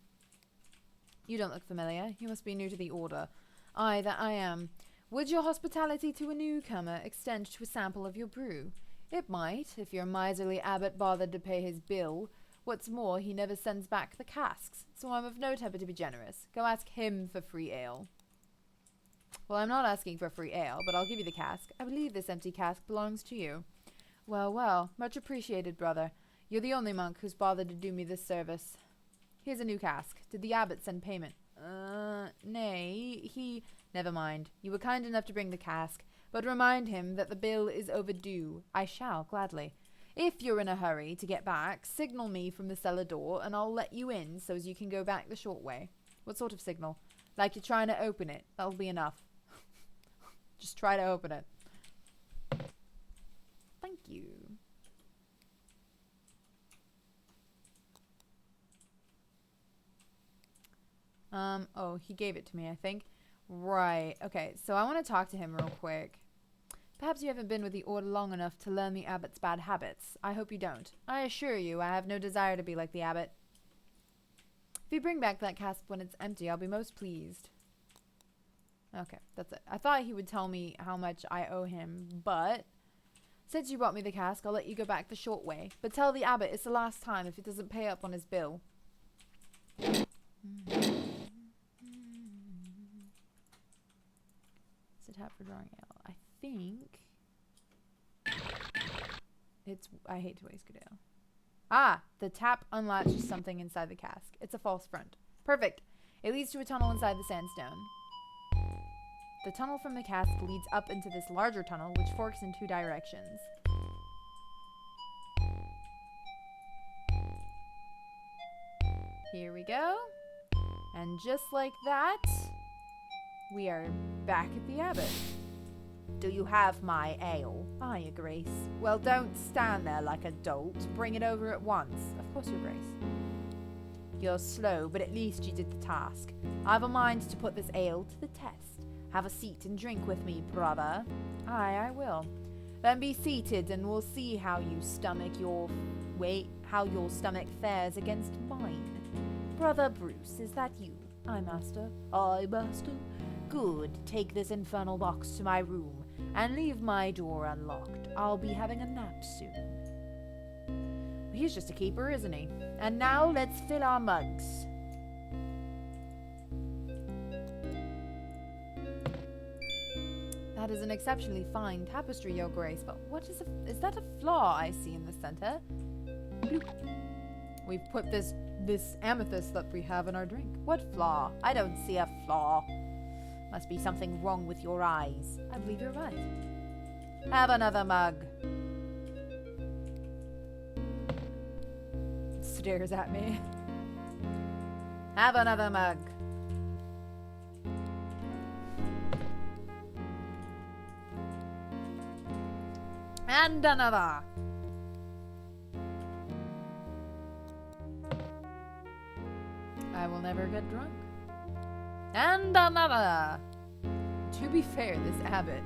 You don't look familiar. You must be new to the order. Aye, that I am. Would your hospitality to a newcomer extend to a sample of your brew? It might, if your miserly abbot bothered to pay his bill. What's more, he never sends back the casks, so I'm of no temper to be generous. Go ask him for free ale. Well, I'm not asking for free ale, but I'll give you the cask. I believe this empty cask belongs to you. Well, well, much appreciated, brother. You're the only monk who's bothered to do me this service. Here's a new cask. Did the abbot send payment? Nay, he... Never mind. You were kind enough to bring the cask, but remind him that the bill is overdue. I shall, gladly. If you're in a hurry to get back, signal me from the cellar door, and I'll let you in so as you can go back the short way. What sort of signal? Like you're trying to open it. That'll be enough. Just try to open it. Thank you. Oh, he gave it to me, I think. Right. Okay, so I want to talk to him real quick. Perhaps you haven't been with the order long enough to learn the abbot's bad habits. I hope you don't. I assure you, I have no desire to be like the abbot. If you bring back that cask when it's empty, I'll be most pleased. Okay, that's it. I thought he would tell me how much I owe him, but since you brought me the cask, I'll let you go back the short way. But tell the abbot it's the last time if he doesn't pay up on his bill. It's a tap for drawing ale. I think it's... I hate to waste good ale. Ah! The tap unlatches something inside the cask. It's a false front. Perfect! It leads to a tunnel inside the sandstone. The tunnel from the cask leads up into this larger tunnel, which forks in two directions. Here we go. And just like that, we are back at the abbot. Do you have my ale? Aye, your grace. Well, don't stand there like a dolt. Bring it over at once. Of course, your grace. You're slow, but at least you did the task. I've a mind to put this ale to the test. Have a seat and drink with me, brother. Aye, I will. Then be seated, and we'll see how you stomach your... how your stomach fares against mine. Brother Bruce, is that you? Aye, master. Aye, master. Good. Take this infernal box to my room, and leave my door unlocked. I'll be having a nap soon. Well, he's just a keeper, isn't he? And now let's fill our mugs. That is an exceptionally fine tapestry, your grace, but what is that a flaw I see in the center? Bloop. We've put this amethyst that we have in our drink. What flaw? I don't see a flaw. Must be something wrong with your eyes. I believe you're right. Have another mug. Stares at me. Have another mug. And another. I will never get drunk. And another. To be fair, this abbot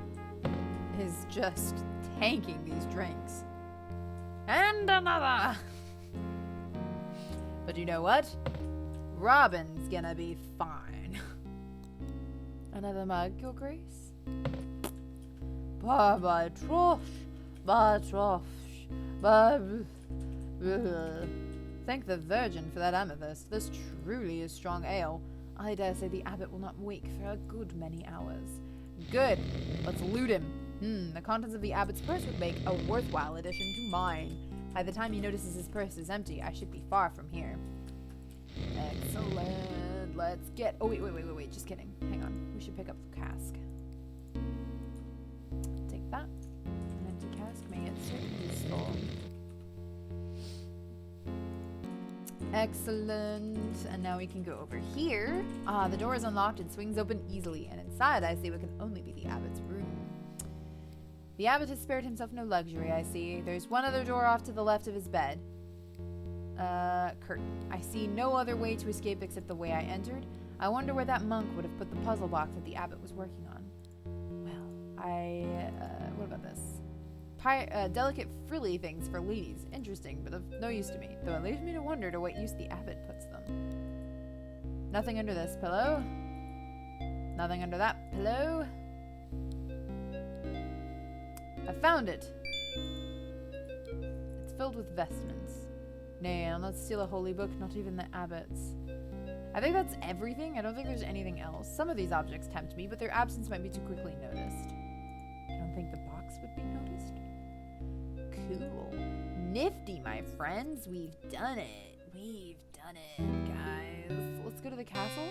is just tanking these drinks. And another. But you know what? Robin's gonna be fine. Another mug, your grace? By my trosh. Thank the Virgin for that amethyst. This truly is strong ale. I dare say the abbot will not wake for a good many hours. Good. Let's loot him. The contents of the abbot's purse would make a worthwhile addition to mine. By the time he notices his purse is empty, I should be far from here. Excellent. Let's get... Oh, wait. Just kidding. Hang on. We should pick up the cask. Take that. An empty cask may get certainly useful. Excellent. And now we can go over here. Ah, the door is unlocked and swings open easily. And inside, I see what can only be the abbot's room. The abbot has spared himself no luxury, I see. There's one other door off to the left of his bed. Curtain. I see no other way to escape except the way I entered. I wonder where that monk would have put the puzzle box that the abbot was working on. Well, what about this? Delicate frilly things for ladies. Interesting, but of no use to me. Though it leaves me to wonder to what use the abbot puts them. Nothing under this pillow. Nothing under that pillow. I found it. It's filled with vestments. Nay, I'll not steal a holy book, not even the abbot's. I think that's everything. I don't think there's anything else. Some of these objects tempt me, but their absence might be too quickly noticed. I don't think the box would be noticed. Cool. Nifty, my friends. We've done it. We've done it, guys. Let's go to the castle.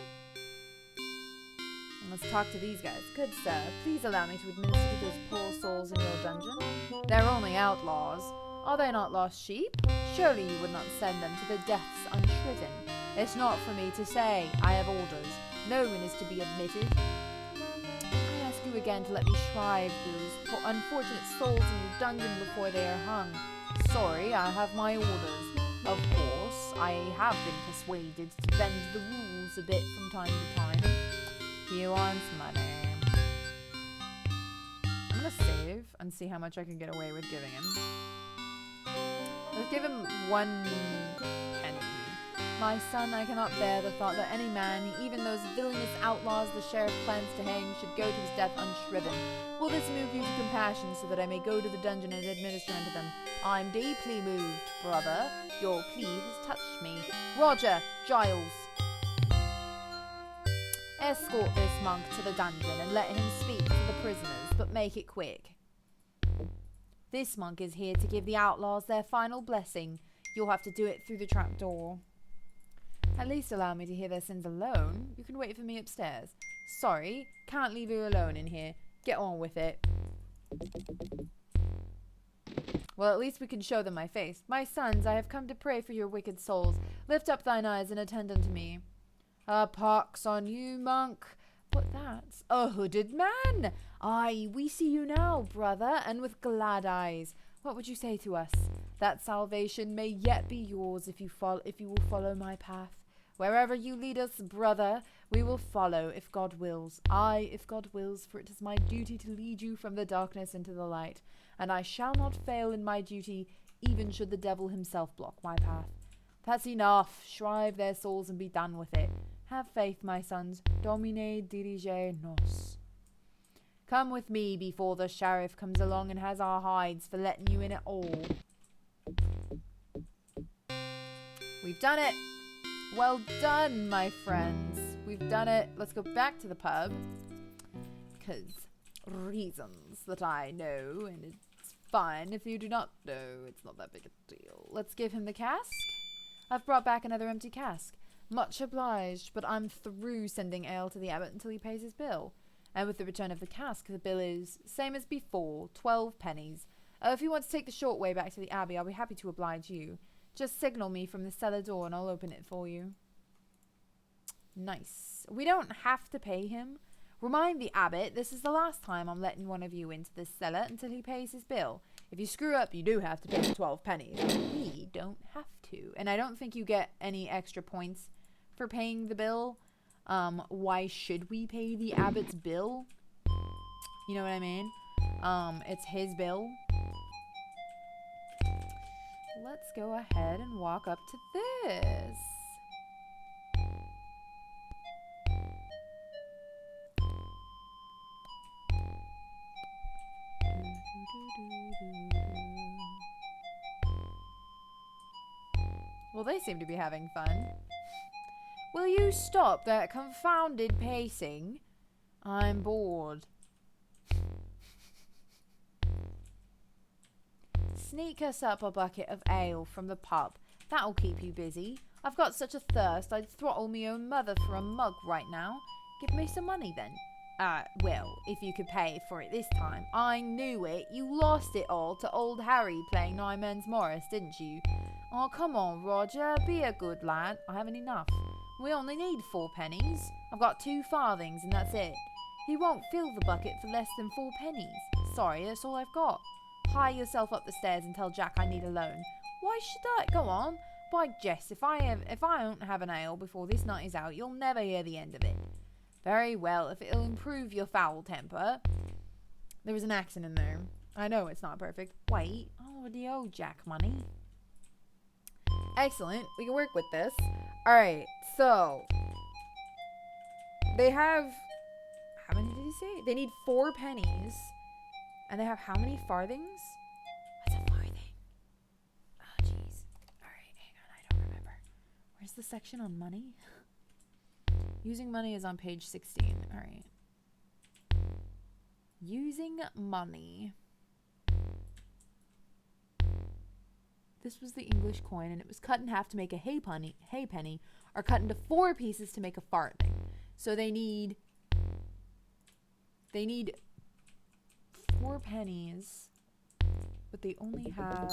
And let's talk to these guys. Good sir, please allow me to administer to those poor souls in your dungeon. They're only outlaws. Are they not lost sheep? Surely you would not send them to their deaths unshriven. It's not for me to say. I have orders. No one is to be admitted. I ask you again to let me shrive those poor unfortunate souls in your dungeon before they are hung. Sorry, I have my orders. Of course, I have been persuaded to bend the rules a bit from time to time. He wants money. I'm gonna save and see how much I can get away with giving him. Let's give him 1 penny. My son, I cannot bear the thought that any man, even those villainous outlaws the sheriff plans to hang, should go to his death unshriven. Will this move you to compassion so that I may go to the dungeon and administer unto them? I'm deeply moved, brother. Your plea has touched me. Roger, Giles. Escort this monk to the dungeon and let him speak to the prisoners, but make it quick. This monk is here to give the outlaws their final blessing. You'll have to do it through the trapdoor. At least allow me to hear their sins alone. You can wait for me upstairs. Sorry, can't leave you alone in here. Get on with it. Well, at least we can show them my face. My sons, I have come to pray for your wicked souls. Lift up thine eyes and attend unto me. A pox on you, monk. But that's a hooded man. Aye, we see you now, brother, and with glad eyes. What would you say to us? That salvation may yet be yours if you will follow my path. Wherever you lead us, brother, we will follow if God wills. Aye, if God wills, for it is my duty to lead you from the darkness into the light, and I shall not fail in my duty, even should the devil himself block my path. That's enough. Shrive their souls and be done with it. Have faith, my sons. Domine dirige nos. Come with me before the sheriff comes along and has our hides for letting you in at all. We've done it. Well done, my friends. We've done it. Let's go back to the pub. Because reasons that I know, and it's fine if you do not know. It's not that big a deal. Let's give him the cask. I've brought back another empty cask. Much obliged, but I'm through sending ale to the abbot until he pays his bill. And with the return of the cask, the bill is same as before, 12 pennies. If you want to take the short way back to the abbey, I'll be happy to oblige you. Just signal me from the cellar door and I'll open it for you. Nice. We don't have to pay him. Remind the abbot, this is the last time I'm letting one of you into this cellar until he pays his bill. If you screw up, you do have to pay the 12 pennies. We don't have to. And I don't think you get any extra points for paying the bill. Why should we pay the abbot's bill? You know what I mean? It's his bill. Let's go ahead and walk up to this. Well, they seem to be having fun. Will you stop that confounded pacing? I'm bored. Sneak us up a bucket of ale from the pub. That'll keep you busy. I've got such a thirst I'd throttle me own mother for a mug right now. Give me some money then. Well, if you could pay for it this time. I knew it. You lost it all to old Harry playing Nine Men's Morris, didn't you? Oh, come on, Roger. Be a good lad. I haven't enough. We only need 4 pennies. I've got 2 farthings and that's it. He won't fill the bucket for less than 4 pennies. Sorry, that's all I've got. Hie yourself up the stairs and tell Jack I need a loan. Why should I? Go on. By Jess, if I don't have an ale before this night is out, you'll never hear the end of it. Very well, if it'll improve your foul temper. There was an accent in there. I know it's not perfect. Wait, I already owe Jack money. Excellent, we can work with this. Alright, so they have, how many did he say? They need 4 pennies. And they have how many farthings? What's a farthing? Oh, jeez. Alright, hang on, I don't remember. Where's the section on money? Using money is on page 16. Alright. Using money. This was the English coin, and it was cut in half to make a halfpenny, or cut into 4 pieces to make a farthing. So they need 4 pennies, but they only have,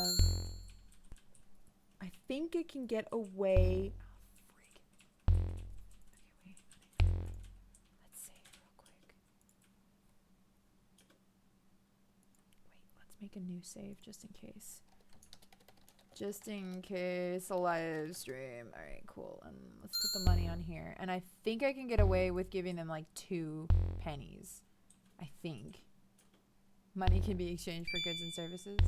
I think it can get away. Oh, freak. Okay, wait. Let's save real quick. Wait, let's make a new save just in case. Just in case a live stream. Alright, cool. And let's put the money on here. And I think I can get away with giving them like 2 pennies. I think. Money can be exchanged for goods and services.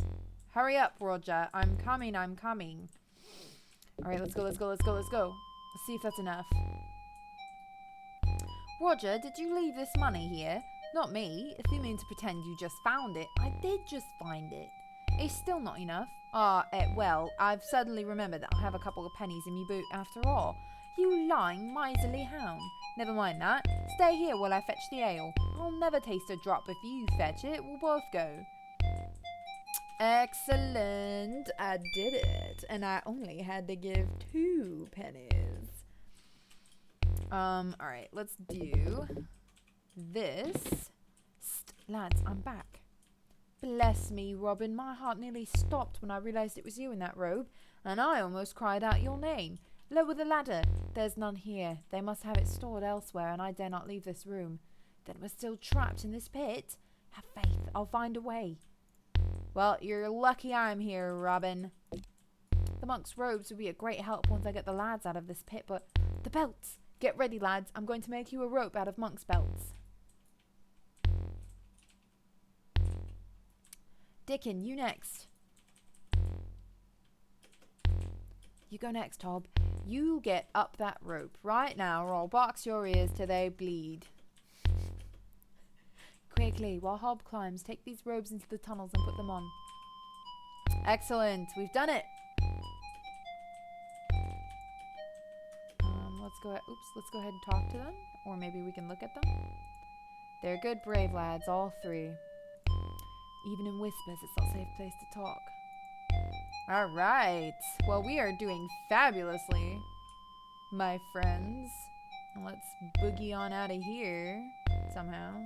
Hurry up, Roger. I'm coming. Alright, let's go. Let's see if that's enough. Roger, did you leave this money here? Not me. If you mean to pretend you just found it, I did just find it. It's still not enough. Well, I've suddenly remembered that I have a couple of pennies in me boot after all. You lying, miserly hound. Never mind that. Stay here while I fetch the ale. I'll never taste a drop if you fetch it. We'll both go. Excellent. I did it. And I only had to give 2 pennies. Alright, let's do this. Lads, I'm back. Bless me, Robin. My heart nearly stopped when I realised it was you in that robe, and I almost cried out your name. Lower the ladder. There's none here. They must have it stored elsewhere, and I dare not leave this room. Then we're still trapped in this pit. Have faith. I'll find a way. Well, you're lucky I'm here, Robin. The monk's robes would be a great help once I get the lads out of this pit, but the belts. Get ready, lads. I'm going to make you a rope out of monk's belts. Dickon, you next. You go next, Tob. You get up that rope right now, or I'll box your ears till they bleed. Quickly, while Hob climbs, take these robes into the tunnels and put them on. Excellent, we've done it. Let's go ahead and talk to them, or maybe we can look at them. They're good, brave lads, all 3. Even in whispers, it's not a safe place to talk. Alright. Well, we are doing fabulously, my friends. Let's boogie on out of here, somehow.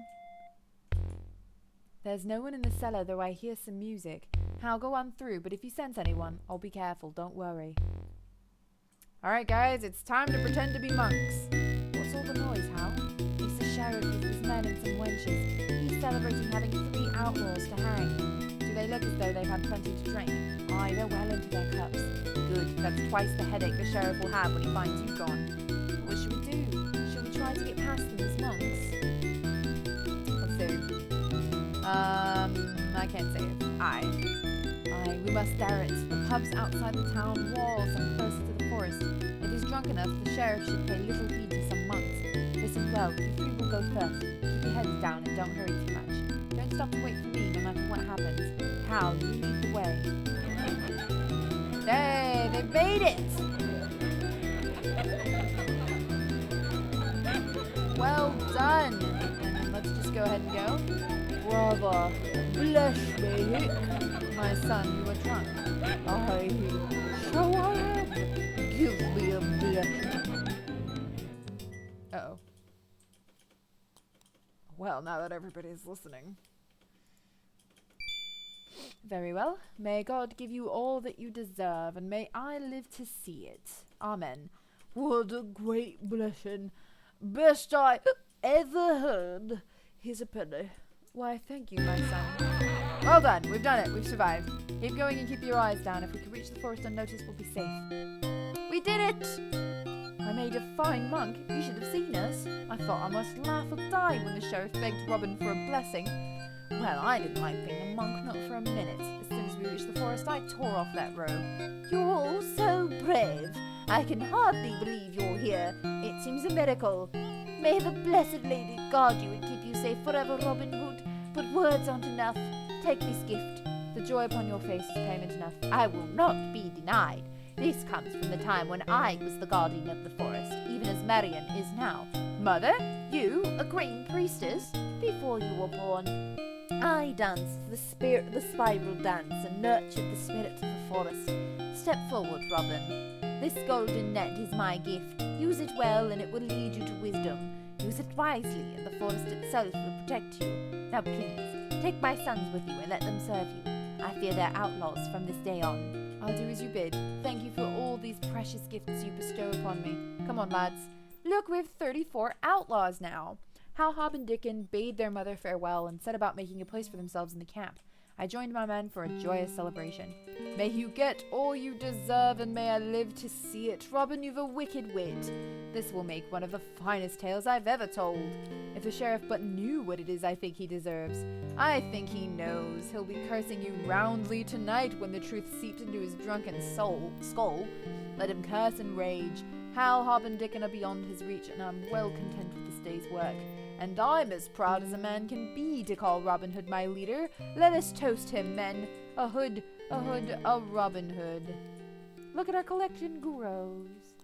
There's no one in the cellar, though I hear some music. I'll go on through, but if you sense anyone, I'll be careful, don't worry. Alright, guys, it's time to pretend to be monks. What's all the noise, Hal? It's the sheriff with his men and some wenches. He's celebrating having 3 outlaws to hang. Do they look as though they've had plenty to drink? Aye, they're well into their cups. Good, that's twice the headache the sheriff will have when he finds you gone. What should we do? Should we try to get past them as monks? Let's see. I can't say it. Aye, we must dare it. The pub's outside the town walls and close to the forest. If he's drunk enough, the sheriff should pay little heed to some monks. Listen well, you 3 will go first. Keep your heads down and don't hurry too much. Don't stop to wait for me, no matter what happens. Hal, you lead the way. Hey, they made it! Well done! And then let's just go ahead and go. Brother, bless me, my son, you are drunk. I, so I am. Give me a blessing. Uh-oh. Well, now that everybody's listening. Very well. May God give you all that you deserve, and may I live to see it. Amen. What a great blessing. Best I ever heard. Here's a penny. Why, thank you, my son. Well done. We've done it. We've survived. Keep going and keep your eyes down. If we can reach the forest unnoticed, we'll be safe. We did it! I made a fine monk. You should have seen us. I thought I must laugh or die when the sheriff begged Robin for a blessing. Well, I didn't like being a monk, not for a minute. As soon as we reached the forest, I tore off that robe. You're all so brave. I can hardly believe you're here. It seems a miracle. May the blessed lady guard you and keep you safe forever, Robin Hood. But words aren't enough. Take this gift. The joy upon your face is payment enough. I will not be denied. This comes from the time when I was the guardian of the forest, even as Marion is now. Mother, you, a green priestess, before you were born, I danced the spiral dance and nurtured the spirit of the forest. Step forward, Robin. This golden net is my gift. Use it well and it will lead you to wisdom. Use it wisely and the forest itself will protect you. Now please, take my sons with you and let them serve you. I fear they're outlaws from this day on. I'll do as you bid. Thank you for all these precious gifts you bestow upon me. Come on, lads. Look, we have 34 outlaws now. Hal, Hob, and Dickon bade their mother farewell and set about making a place for themselves in the camp. I joined my men for a joyous celebration. May you get all you deserve, and may I live to see it. Robin, you've a wicked wit. This will make one of the finest tales I've ever told. If the sheriff but knew what it is I think he deserves. I think he knows. He'll be cursing you roundly tonight when the truth seeps into his drunken skull. Let him curse and rage. Hal, Hob, and Dickon are beyond his reach, and I'm well content with this day's work. And I'm as proud as a man can be to call Robin Hood my leader. Let us toast him, men. A Hood, a Robin Hood. Look at our collection grows.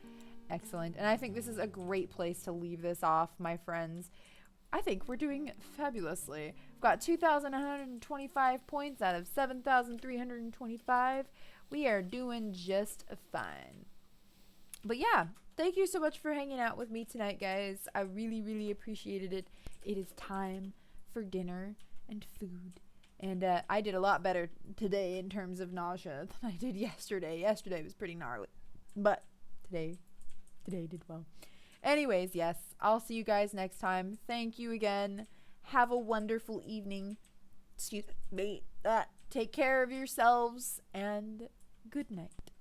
Excellent. And I think this is a great place to leave this off, my friends. I think we're doing fabulously. We've got 2,125 points out of 7,325. We are doing just fine. But yeah, thank you so much for hanging out with me tonight, guys. I really, really appreciated it. It is time for dinner and food. And I did a lot better today in terms of nausea than I did yesterday. Yesterday was pretty gnarly. But today did well. Anyways, yes, I'll see you guys next time. Thank you again. Have a wonderful evening. Excuse me. Take care of yourselves and good night.